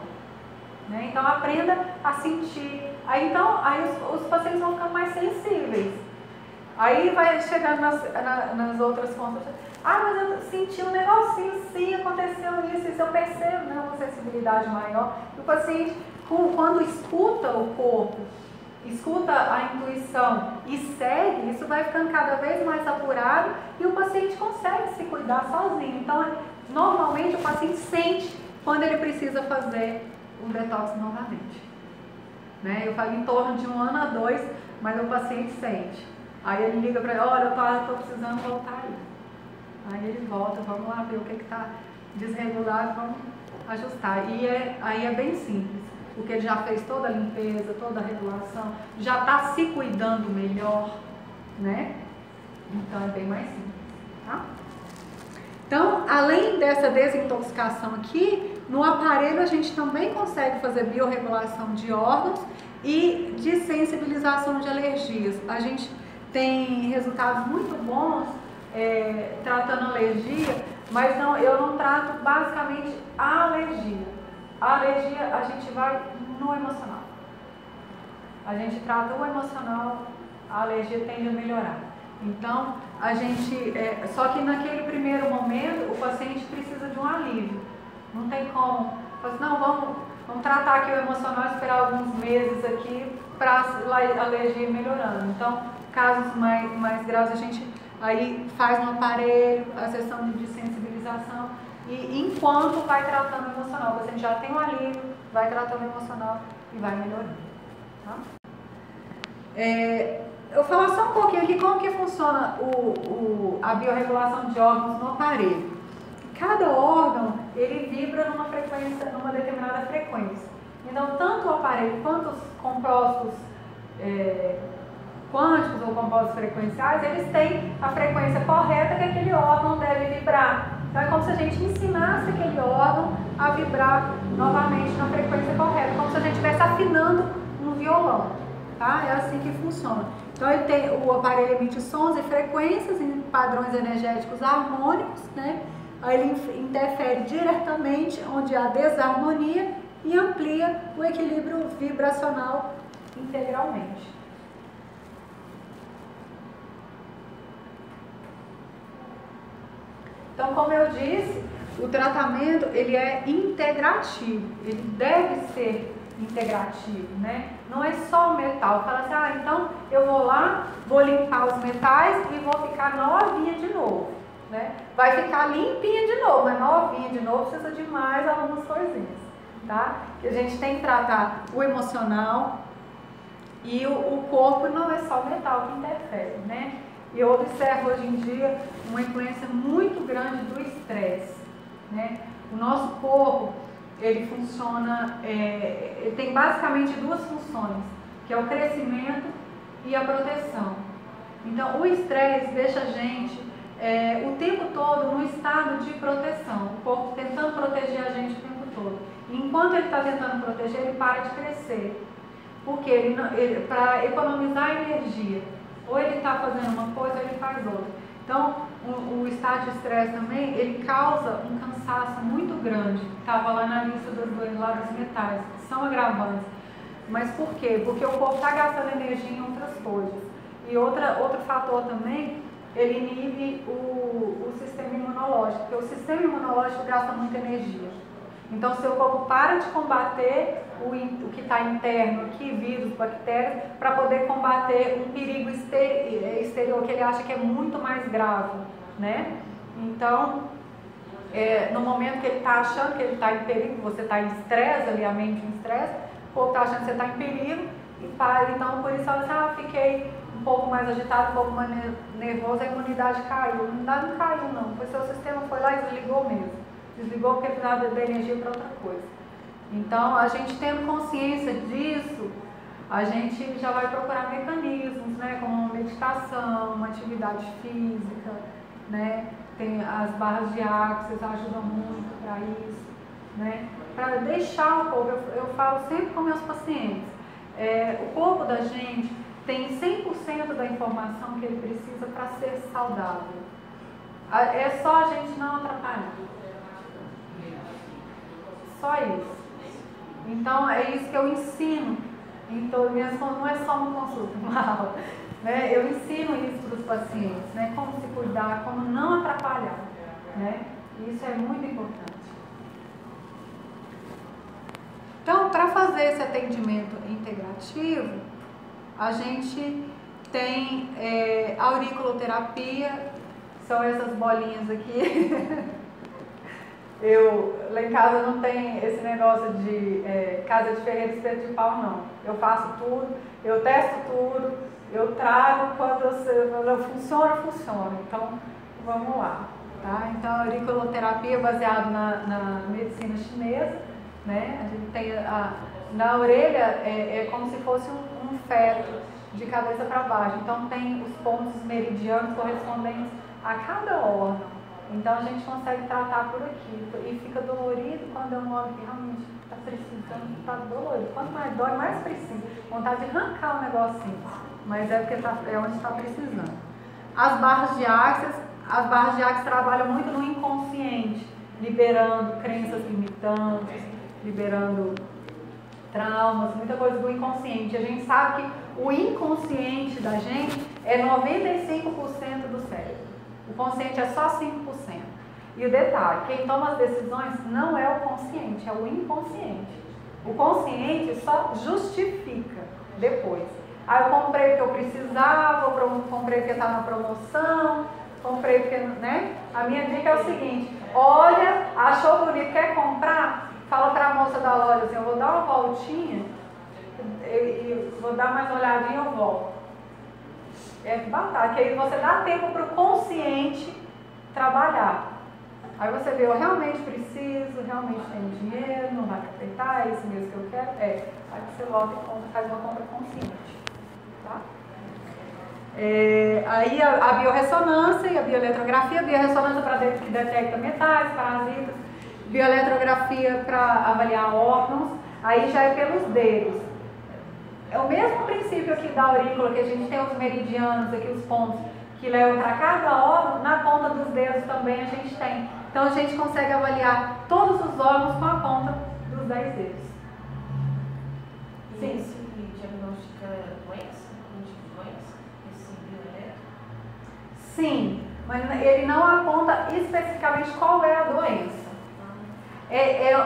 Speaker 1: né? Então aprenda a sentir, aí os pacientes vão ficar mais sensíveis, aí vai chegando nas outras contas, mas eu senti um negocinho, sim, aconteceu isso eu percebo, né, uma sensibilidade maior. O paciente, quando escuta o corpo, escuta a intuição e segue, isso vai ficando cada vez mais apurado e o paciente consegue se cuidar sozinho. Então, normalmente o paciente sente quando ele precisa fazer um detox novamente. Né? Eu falo em torno de 1 ano a 2, mas o paciente sente. Aí ele liga para ele, olha, eu estou precisando voltar aí. Aí ele volta, vamos lá ver o que está desregulado, vamos ajustar. E aí é bem simples, porque ele já fez toda a limpeza, toda a regulação, já está se cuidando melhor, né? Então é bem mais simples, tá? Então, além dessa desintoxicação aqui, no aparelho a gente também consegue fazer biorregulação de órgãos e de sensibilização de alergias. A gente tem resultados muito bons tratando alergia, mas eu não trato basicamente a alergia. A alergia a gente vai no emocional. A gente trata o emocional, a alergia tende a melhorar. Então, a gente, só que naquele primeiro momento o paciente precisa de um alívio. Não tem como. Assim, não, vamos tratar aqui o emocional, esperar alguns meses aqui para a alergia ir melhorando. Então, casos mais graves a gente aí faz no aparelho, a sessão de sensibilização e enquanto vai tratando o emocional, o paciente já tem um alívio, vai tratando o emocional e vai melhorando. Tá? Eu vou falar só um pouquinho aqui como que funciona a biorregulação de órgãos no aparelho. Cada órgão, ele vibra numa frequência, numa determinada frequência. Então, tanto o aparelho quanto os compostos quânticos ou compostos frequenciais, eles têm a frequência correta que aquele órgão deve vibrar. Então é como se a gente ensinasse aquele órgão a vibrar novamente na frequência correta, como se a gente estivesse afinando um violão, tá? É assim que funciona. Então ele tem, o aparelho emite sons e frequências em padrões energéticos harmônicos, né? Aí ele interfere diretamente onde há desarmonia e amplia o equilíbrio vibracional integralmente. Então, como eu disse, o tratamento ele é integrativo, ele deve ser integrativo, né? Não é só o metal. Fala assim, então eu vou lá, vou limpar os metais e vou ficar novinha de novo, né? Vai ficar limpinha de novo, mas novinha de novo precisa de mais algumas coisinhas, tá? Que a gente tem que tratar o emocional e o corpo não é só o metal que interfere, né? E eu observo hoje em dia uma influência muito grande do estresse, né? O nosso corpo, ele funciona, ele tem basicamente duas funções, que é o crescimento e a proteção. Então, o estresse deixa a gente o tempo todo num estado de proteção, o corpo tentando proteger a gente o tempo todo. E enquanto ele está tentando proteger, ele para de crescer, porque ele para economizar energia. Ou ele está fazendo uma coisa ou ele faz outra. Então, o estado de estresse também, ele causa um cansaço muito grande. Estava lá na lista dos metais, que são agravantes. Mas por quê? Porque o corpo está gastando energia em outras coisas. E outro fator também, ele inibe o sistema imunológico, porque o sistema imunológico gasta muita energia. Então, o seu corpo para de combater o que está interno aqui, vírus, bactérias, para poder combater um perigo exterior que ele acha que é muito mais grave, né? Então, no momento que ele está achando que ele está em perigo, você está em estresse, ali a mente em estresse, o corpo está achando que você está em perigo e para. Então, por isso, ela diz, fiquei um pouco mais agitado, um pouco mais nervoso, a imunidade caiu. A imunidade não caiu, não, foi seu sistema foi lá e desligou mesmo. Desligou porque precisava da energia para outra coisa. Então, a gente tendo consciência disso, a gente já vai procurar mecanismos, né, como uma meditação, uma atividade física, né, tem as barras de axis, ajudam muito para isso, né, para deixar o corpo, eu falo sempre com meus pacientes, o corpo da gente tem 100% da informação que ele precisa para ser saudável. É só a gente não atrapalhar. Só isso. Então, é isso que eu ensino em todas as minhas consultas, não é só uma consulta, uma aula, né? Eu ensino isso para os pacientes, né? Como se cuidar, como não atrapalhar, né? Isso é muito importante. Então, para fazer esse atendimento integrativo, a gente tem auriculoterapia, são essas bolinhas aqui. Lá em casa não tem esse negócio de casa de ferreiro e espeto de pau, não. Eu faço tudo, eu testo tudo, eu trago, quando funciona. Então, vamos lá. Tá? Então, a auriculoterapia é baseada na medicina chinesa, né? A gente tem na orelha é como se fosse um feto de cabeça para baixo. Então, tem os pontos meridianos correspondentes a cada órgão. Então a gente consegue tratar por aqui e fica dolorido quando é um órgão que realmente está precisando, está dolorido. Quanto mais dói, mais precisa. Vontade de arrancar o negocinho, mas é porque é onde está precisando. As barras de axis trabalham muito no inconsciente, liberando crenças limitantes, liberando traumas, muita coisa do inconsciente. A gente sabe que o inconsciente da gente é 95% do cérebro. O consciente é só 5%. E o detalhe, quem toma as decisões não é o consciente, é o inconsciente. O consciente só justifica depois. Eu comprei porque eu precisava, comprei porque está na promoção, comprei porque, né? A minha dica é o seguinte, olha, achou bonito, quer comprar? Fala para a moça da loja assim, eu vou dar uma voltinha, vou dar mais uma olhadinha e eu volto. É batata, que aí você dá tempo para o consciente trabalhar. Aí você vê, eu realmente preciso, realmente tenho dinheiro, não vai aproveitar, é isso mesmo que eu quero. Aí você volta e faz uma compra consciente. Tá? Aí a biorressonância e a bioeletrografia. Biorressonância para que detecta metais, parasitas. Bioeletrografia para avaliar órgãos. Aí já é pelos dedos. É o mesmo princípio aqui da aurícula, que a gente tem os meridianos, aqui os pontos que levam para cada órgão, na ponta dos dedos também a gente tem. Então a gente consegue avaliar todos os órgãos com a ponta dos 10 dedos.
Speaker 4: Sim. Esse diagnostica doença? Esse bioeletro?
Speaker 1: Sim, mas ele não aponta especificamente qual é a doença.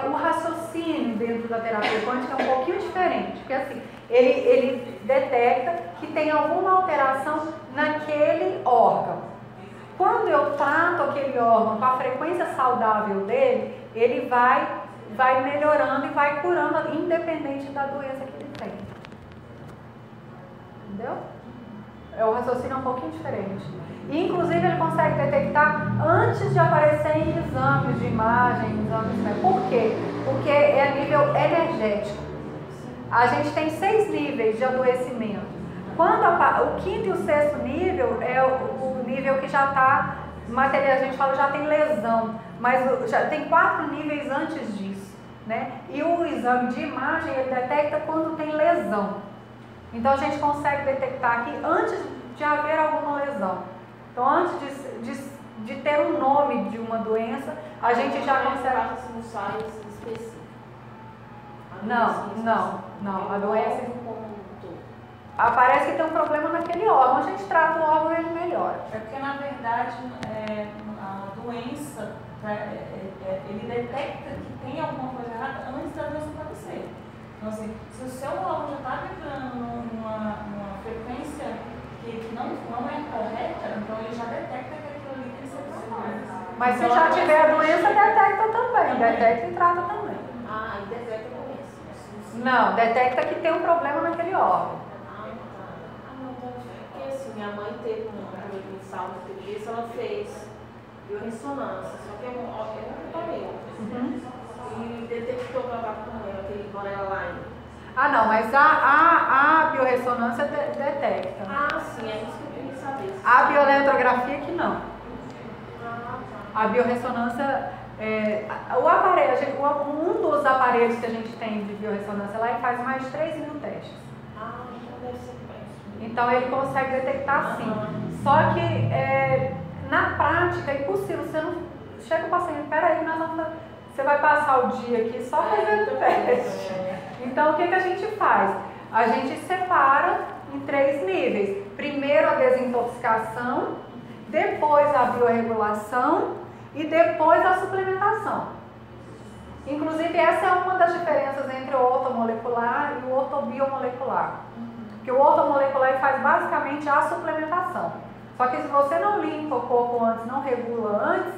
Speaker 1: O raciocínio dentro da terapia quântica é um pouquinho diferente, porque assim, ele detecta que tem alguma alteração naquele órgão. Quando eu trato aquele órgão com a frequência saudável dele, ele vai melhorando e vai curando, independente da doença que ele tem. Entendeu? O raciocínio é um pouquinho diferente. E, inclusive, ele consegue detectar antes de aparecer em exames de imagem, exames. Por quê? Porque é a nível energético. A gente tem 6 níveis de adoecimento. Quando o 5º e o 6º nível é o nível que já está material, a gente fala já tem lesão, mas já tem 4 níveis antes disso, né? E o exame de imagem ele detecta quando tem lesão. Então a gente consegue detectar aqui antes de haver alguma lesão. Então antes de ter um nome de uma doença, a gente já consegue.
Speaker 4: Específico.
Speaker 1: Não, a doença aparece que tem um problema naquele órgão, a gente trata o órgão e ele melhora.
Speaker 4: É porque na verdade a doença, ele detecta que tem alguma coisa errada antes da doença acontecer. Então assim, se o seu órgão já está vibrando numa frequência que não é correta, então ele já detecta que aquilo ali tem que ser tratado.
Speaker 1: Mas se já tiver a doença, detecta também, detecta e trata também.
Speaker 4: E detecta a doença.
Speaker 1: Não, detecta que tem um problema naquele órgão.
Speaker 4: Porque assim, minha mãe teve um insalto naquele dia, ela fez biorressonância, só que é um aparelho. E detectou que ela estava com aquele borderline.
Speaker 1: Não, mas a biorressonância detecta.
Speaker 4: Sim, é isso que eu queria saber.
Speaker 1: A bioeletrografia que não. A biorressonância, o aparelho, um dos aparelhos que a gente tem de biorressonância lá, ele faz mais de 3 mil testes.
Speaker 4: Então deve ser péssimo.
Speaker 1: Então ele consegue detectar sim. Só que na prática é impossível. Você não chega o paciente, peraí, você vai passar o dia aqui só fazendo teste. Então, o que a gente faz? A gente separa em 3 níveis. Primeiro a desintoxicação, depois a bioregulação e depois a suplementação. Inclusive, essa é uma das diferenças entre o ortomolecular e o ortobiomolecular. Porque o ortomolecular ele faz basicamente a suplementação. Só que se você não limpa o corpo antes, não regula antes,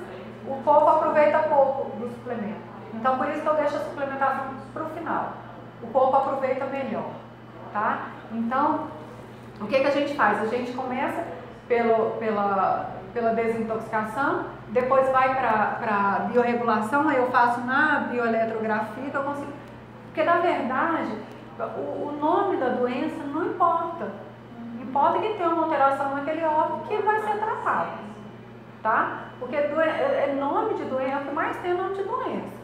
Speaker 1: o corpo aproveita pouco do suplemento. Então, por isso que eu deixo a suplementação para o final. O corpo aproveita melhor, tá? Então, o que a gente faz? A gente começa pela desintoxicação, depois vai para a bioregulação, aí eu faço na bioeletrografia, que eu consigo... Porque, na verdade, o nome da doença não importa. Importa que tem uma alteração naquele órgão que vai ser tratado, tá? Porque nome de doença, o que mais tem é nome de doença.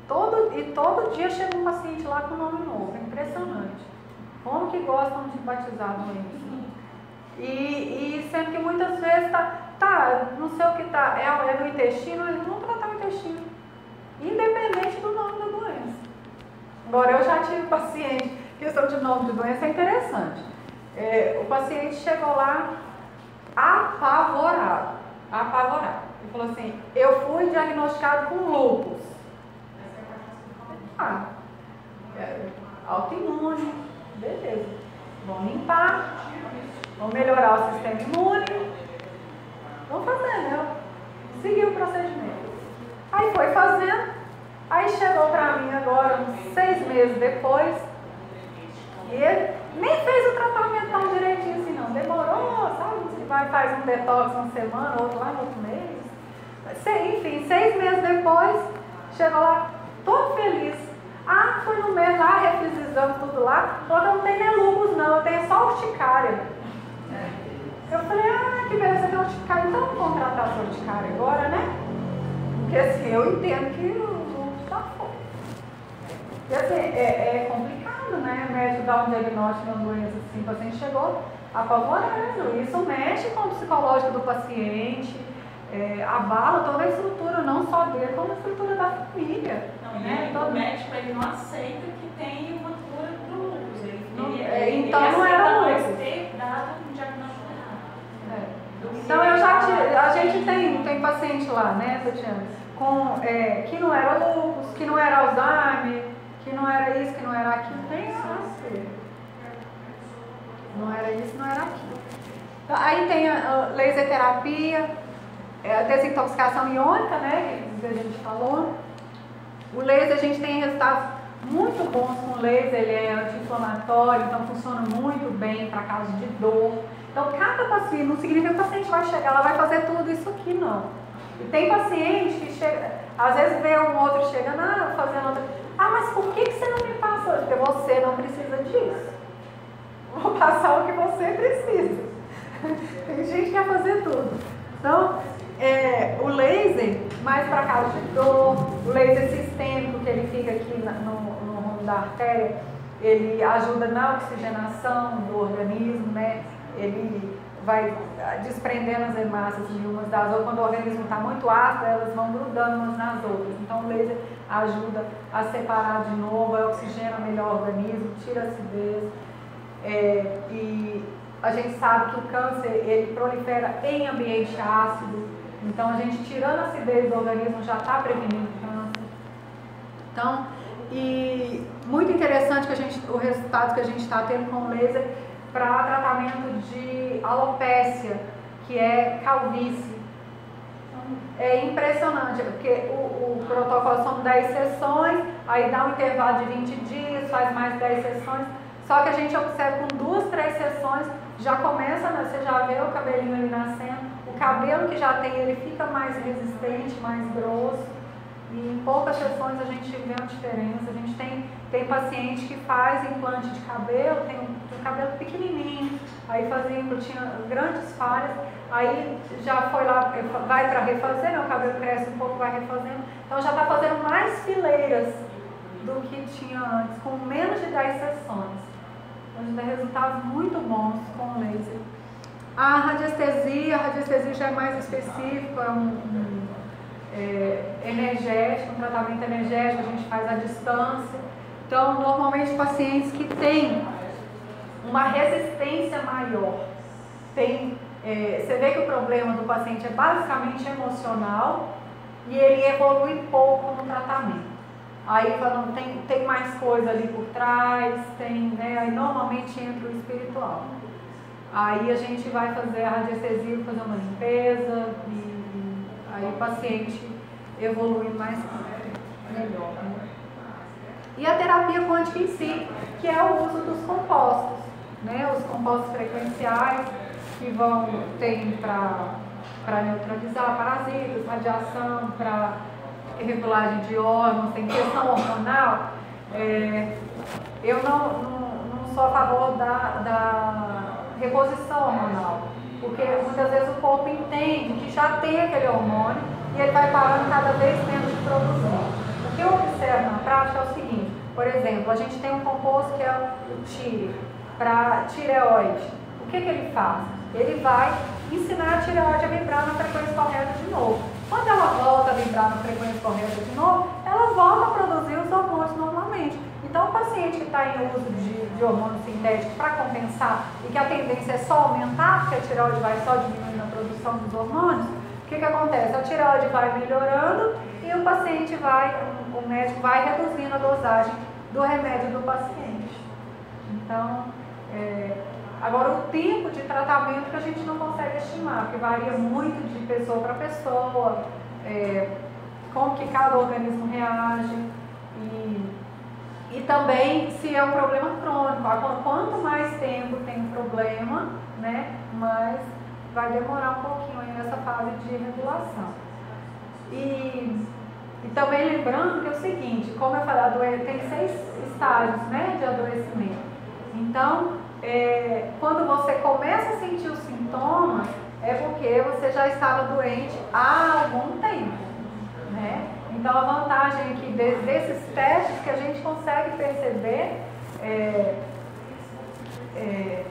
Speaker 1: Todo dia chega um paciente lá com nome novo, é impressionante. Como que gostam de batizar a doença? E sendo que muitas vezes não sei o que é no intestino, eles vão tratar o intestino, independente do nome da doença. Agora, eu já tive paciente, questão de nome de doença é interessante. O paciente chegou lá apavorado. Ele falou assim, eu fui diagnosticado com lúpus. Autoimune, beleza. Vamos limpar, vamos melhorar o sistema imune. Vamos fazer, né? Seguir o procedimento. Aí foi fazendo, aí chegou pra mim agora, uns 6 meses depois, e ele nem fez o tratamento tão direitinho assim não. Demorou, sabe? Você faz um detox uma semana, outro lá no outro mês. Enfim, 6 meses depois, chegou lá todo feliz. Foi no mês lá, refiz exames tudo lá, falou que eu não tenho nem lúpus não, eu tenho só urticária. Eu falei, que beleza, você tem urticária, então vamos contratar a sua urticária agora, né? Porque assim, eu entendo que o lúpus está fora. Porque assim, é complicado, né? O médico dá um diagnóstico de uma doença assim, o paciente chegou apavorado. Isso mexe com o psicológico do paciente, abala toda a estrutura, não só dele, como a estrutura da família.
Speaker 4: Não,
Speaker 1: né?
Speaker 4: O médico ele não aceita que tem uma cura para o lúpus.
Speaker 1: Então não era lúpus.
Speaker 4: Ter dado um diagnóstico errado.
Speaker 1: Então a gente tem paciente lá, né, Tatiana, que não era lúpus, que não era Alzheimer, que não era isso, que não era aquilo, nem não era isso, não era aquilo. Então, aí tem a laser terapia, a desintoxicação iônica, né, que a gente falou. O laser, a gente tem resultados muito bons com o laser, ele é anti-inflamatório, então funciona muito bem para casos de dor. Então, cada paciente, não significa que o paciente vai chegar, ela vai fazer tudo isso aqui, não. E tem paciente que chega, às vezes vê um outro chegando, fazendo outra. Mas por que você não me passa hoje? Porque você não precisa disso. Vou passar o que você precisa. Tem gente que quer fazer tudo. Então, o laser, mais para casos de dor, o laser sistêmico, que ele fica aqui no rumo da artéria, ele ajuda na oxigenação do organismo, né? Ele vai desprendendo as hemácias de umas das outras. Quando o organismo está muito ácido, elas vão grudando umas nas outras. Então o laser ajuda a separar de novo, oxigena melhor o organismo, tira a acidez. E a gente sabe que o câncer, ele prolifera em ambiente ácido. Então a gente tirando a acidez do organismo já está prevenindo câncer. Então, e muito interessante o resultado que a gente está tendo com o laser para tratamento de alopecia, que é calvície. É impressionante, porque o protocolo são 10 sessões, aí dá um intervalo de 20 dias, faz mais 10 sessões, só que a gente observa com 2, 3 sessões, já começa, né, você já vê o cabelinho ali nascendo, o cabelo que já tem, ele fica mais resistente, mais grosso. E em poucas sessões a gente vê uma diferença. A gente tem paciente que faz implante de cabelo, tem um cabelo pequenininho, aí fazia implante, tinha grandes falhas, aí já foi lá, vai para refazer, né, o cabelo cresce um pouco, vai refazendo, então já está fazendo mais fileiras do que tinha antes, com menos de 10 sessões. Então a gente tem resultados muito bons com o laser. A radiestesia já é mais específico, energético, um tratamento energético, a gente faz à distância. Então, normalmente, pacientes que têm uma resistência maior, você vê que o problema do paciente é basicamente emocional e ele evolui pouco no tratamento. Aí falando, tem mais coisa ali por trás, aí normalmente entra o espiritual. Aí a gente vai fazer a radiestesia, fazer uma limpeza e aí o paciente evolui mais melhor. E a terapia quântica em si, que é o uso dos compostos, né? Os compostos frequenciais que tem para neutralizar parasitas, radiação, para regulagem de órgãos, tem questão hormonal. Eu não sou a favor da reposição hormonal, porque muitas vezes o corpo entende que já tem aquele hormônio e ele vai parando cada vez menos de produzir. O que eu observo na prática é o seguinte: por exemplo, a gente tem um composto que é o TIRE, para tireoide. O que ele faz? Ele vai ensinar a tireoide a vibrar na frequência correta de novo. Quando ela volta a vibrar na frequência correta de novo, ela volta a produzir os hormônios normalmente. Então, o paciente que está em uso de hormônio sintético para compensar e que a tendência é só aumentar, porque a tireoide vai só diminuindo a produção dos hormônios, o que acontece? A tireoide vai melhorando e o médico vai reduzindo a dosagem do remédio do paciente. Então, agora o tempo de tratamento que a gente não consegue estimar, porque varia muito de pessoa para pessoa, como que cada organismo reage e também se é um problema crônico. Quanto mais tempo tem um problema, né, mais vai demorar um pouquinho aí nessa fase de regulação. E E também lembrando que é o seguinte, como eu falei, tem 6 estágios, né, de adoecimento. Então, quando você começa a sentir os sintomas, é porque você já estava doente há algum tempo, né? Então, a vantagem aqui desses testes que a gente consegue perceber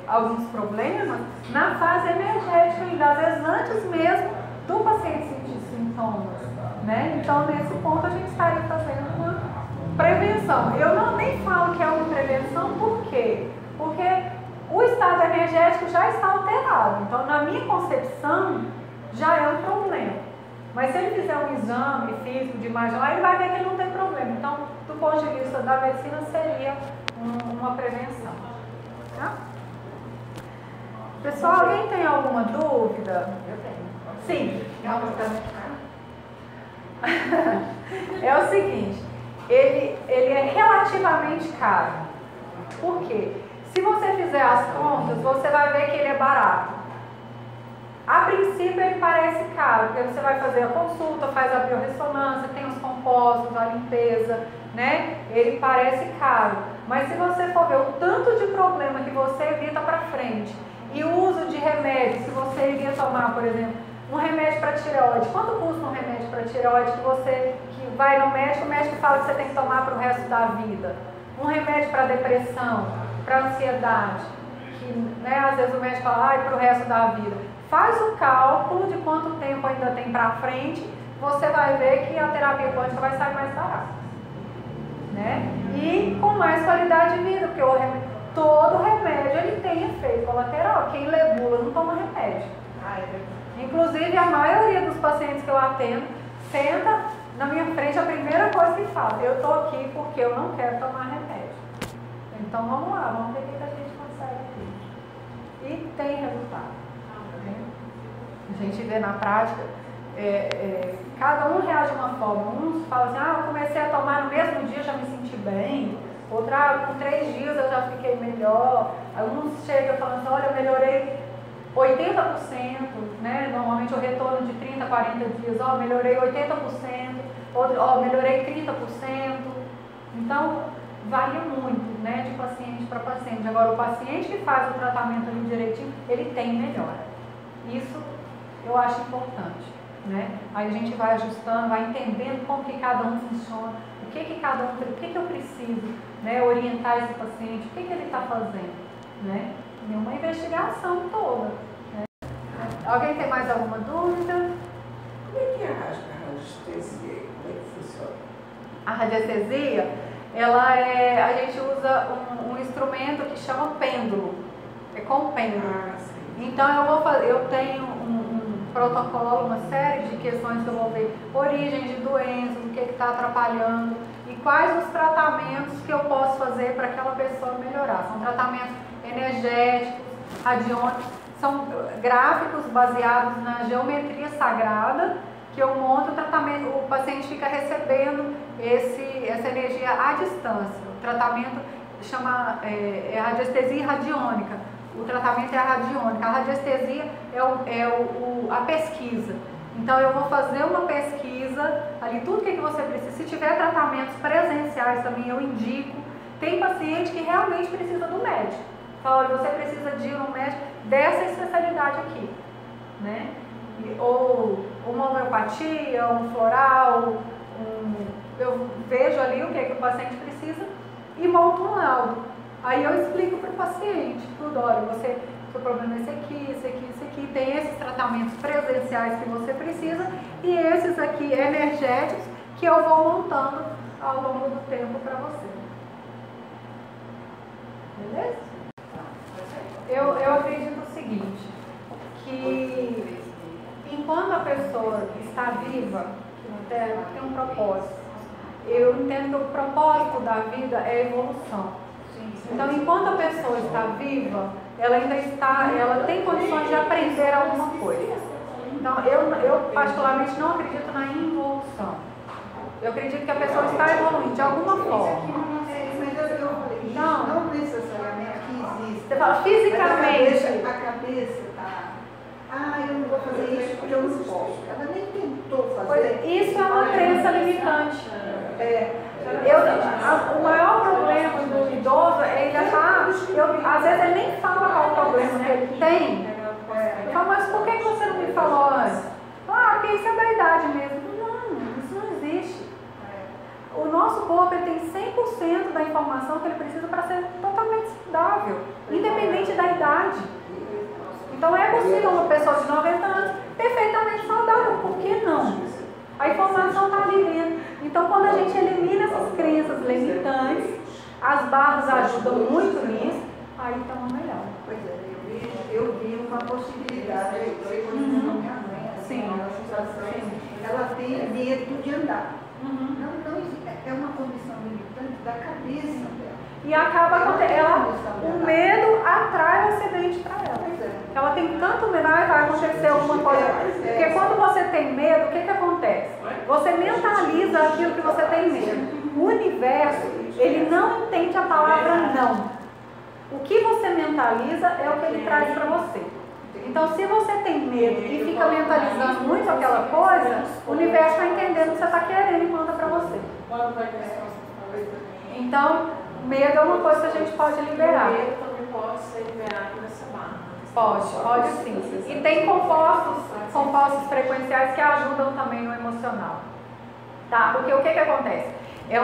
Speaker 1: alguns problemas na fase energética, ainda às vezes antes mesmo do paciente sentir sintomas, né? Então, nesse ponto, a gente estaria fazendo uma prevenção. Eu nem falo que é uma prevenção, por quê? Porque o estado energético já está alterado. Então, na minha concepção, já é um problema. Mas se ele fizer um exame físico de imagem lá, ele vai ver que ele não tem problema. Então, do ponto de vista da medicina, seria uma prevenção. Tá? Pessoal, alguém tem alguma dúvida?
Speaker 2: Eu tenho.
Speaker 1: Sim. É o seguinte, ele é relativamente caro. Por quê? Se você fizer as contas, você vai ver que ele é barato. A princípio ele parece caro, porque você vai fazer a consulta, faz a biorressonância, tem os compostos, a limpeza, né? Ele parece caro. Mas se você for ver o tanto de problema que você evita para frente e o uso de remédios que você iria tomar, por exemplo, um remédio para tireoide. Quanto custa um remédio para tireoide que vai no médico, o médico fala que você tem que tomar para o resto da vida? Um remédio para depressão, para ansiedade, que, né, às vezes o médico fala, para o resto da vida. Faz o cálculo de quanto tempo ainda tem para frente, você vai ver que a terapia quântica vai sair mais barata, né? E com mais qualidade de vida, porque todo remédio ele tem efeito colateral. Quem lê bula não toma remédio. Inclusive, a maioria dos pacientes que eu atendo senta na minha frente, a primeira coisa que fala, eu estou aqui porque eu não quero tomar remédio. Então vamos lá, vamos ver o que a gente consegue aqui. E tem resultado. A gente vê na prática, cada um reage de uma forma. Uns falam assim, eu comecei a tomar no mesmo dia, já me senti bem. Outro, com 3 dias eu já fiquei melhor. Alguns chegam falando assim, olha, eu melhorei 80%, né? Normalmente o retorno de 30, 40 dias, melhorei 80%, outro, melhorei 30%. Então, varia muito, né, de paciente para paciente. Agora, o paciente que faz o tratamento ali direitinho, ele tem melhora. Isso eu acho importante, né? Aí a gente vai ajustando, vai entendendo como que cada um funciona, o que cada um, o que eu preciso, né, orientar esse paciente, o que ele está fazendo, né? É uma investigação toda. Né? Alguém tem mais alguma dúvida?
Speaker 3: Como é que é a radiestesia? Como é que funciona?
Speaker 1: A radiestesia, a gente usa um instrumento que chama pêndulo. É com pêndulo. Então eu tenho um protocolo, uma série de questões que eu vou ver, origem de doenças, o que está atrapalhando e quais os tratamentos que eu posso fazer para aquela pessoa melhorar. São tratamentos energéticos, radiônicos, são gráficos baseados na geometria sagrada que eu monto o tratamento, o paciente fica recebendo essa energia à distância. O tratamento chama radiestesia radiônica. O tratamento é a radiônica. A radiestesia a pesquisa. Então eu vou fazer uma pesquisa ali, tudo que você precisa. Se tiver tratamentos presenciais também eu indico. Tem paciente que realmente precisa do médico. Fala, olha, você precisa de ir no médico dessa especialidade aqui, né? Ou uma homeopatia, um floral, eu vejo ali o que o paciente precisa e monto um laudo. Aí eu explico para o paciente tudo, olha, seu problema é esse aqui, tem esses tratamentos presenciais que você precisa e esses aqui energéticos que eu vou montando ao longo do tempo para você. Beleza? Eu acredito o seguinte, que enquanto a pessoa está viva, tem um propósito. Eu entendo que o propósito da vida é a evolução. Então, enquanto a pessoa está viva, ela tem condições de aprender alguma coisa. Então, eu particularmente não acredito na involução. Eu acredito que a pessoa está evoluindo de alguma forma.
Speaker 2: Não necessariamente que existe.
Speaker 1: Você fala fisicamente.
Speaker 2: A cabeça está eu não vou fazer isso porque eu não posso. Ela nem tentou fazer.
Speaker 1: Pois é, isso é uma crença limitante. O maior problema do idoso é ele achar, às vezes ele nem fala qual o problema que ele tem. Eu falo, mas por que você não me falou antes? Porque isso é da idade mesmo. Não, isso não existe. O nosso corpo ele tem 100% da informação que ele precisa para ser totalmente saudável, independente da idade. Então é possível uma pessoa de 90 anos perfeitamente saudável, por que não? A informação está ali dentro. Então quando a gente elimina essas crenças limitantes, as barras ajudam muito nisso, aí estamos melhor.
Speaker 2: Pois é, eu vi uma possibilidade aí, minha mãe, assim, ela tem medo de andar. Não, é uma condição limitante da cabeça dela.
Speaker 1: E acaba o medo atrai o acidente para ela. Ela tem tanto medo, vai acontecer alguma coisa. Porque quando você tem medo, o que acontece? Você mentaliza aquilo que você tem medo. O universo, ele não entende a palavra não. O que você mentaliza é o que ele traz para você. Então, se você tem medo e fica mentalizando muito aquela coisa, o universo está entendendo o que você está querendo e manda para você. Então, medo é uma coisa que a gente pode liberar.
Speaker 4: Medo também pode ser liberado nessa barra.
Speaker 1: Pode sim. E tem compostos frequenciais que ajudam também no emocional. Tá? Porque o que acontece? É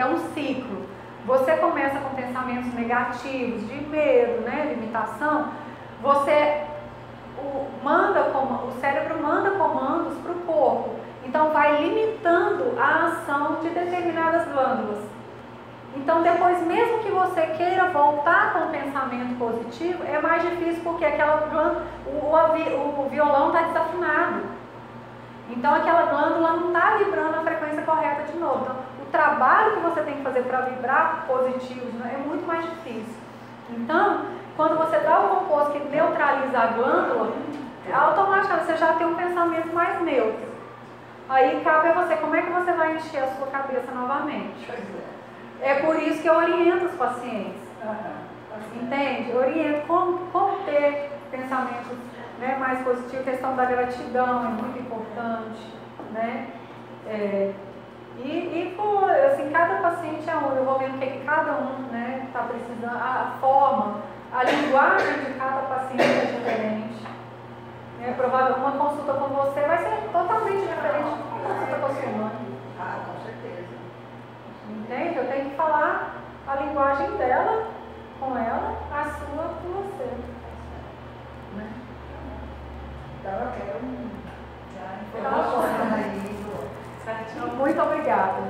Speaker 1: um ciclo. Você começa com pensamentos negativos, de medo, né, limitação. O cérebro manda comandos para o corpo. Então vai limitando a ação de determinadas glândulas. Então depois, mesmo que você queira voltar com o pensamento positivo, é mais difícil porque aquela glândula, o violão está desafinado. Então aquela glândula não está vibrando a frequência correta de novo. Então o trabalho que você tem que fazer para vibrar positivo, né, é muito mais difícil. Então, quando você dá o composto que neutraliza a glândula, automaticamente você já tem um pensamento mais neutro. Aí cabe a você, como é que você vai encher a sua cabeça novamente? É por isso que eu oriento os pacientes. Entende? Eu oriento como ter pensamentos, né, mais positivos. A questão da gratidão é muito importante, né? Assim, cada paciente é um. Eu vou vendo o que cada um, né, está precisando, a forma, a linguagem de cada paciente é diferente. Provavelmente uma consulta com você vai ser totalmente diferente de uma consulta com a sua mãe.
Speaker 2: Com certeza.
Speaker 1: Entende? Eu tenho que falar a linguagem dela com ela, a sua com você. Né?
Speaker 2: Então eu quero
Speaker 1: Muito obrigada.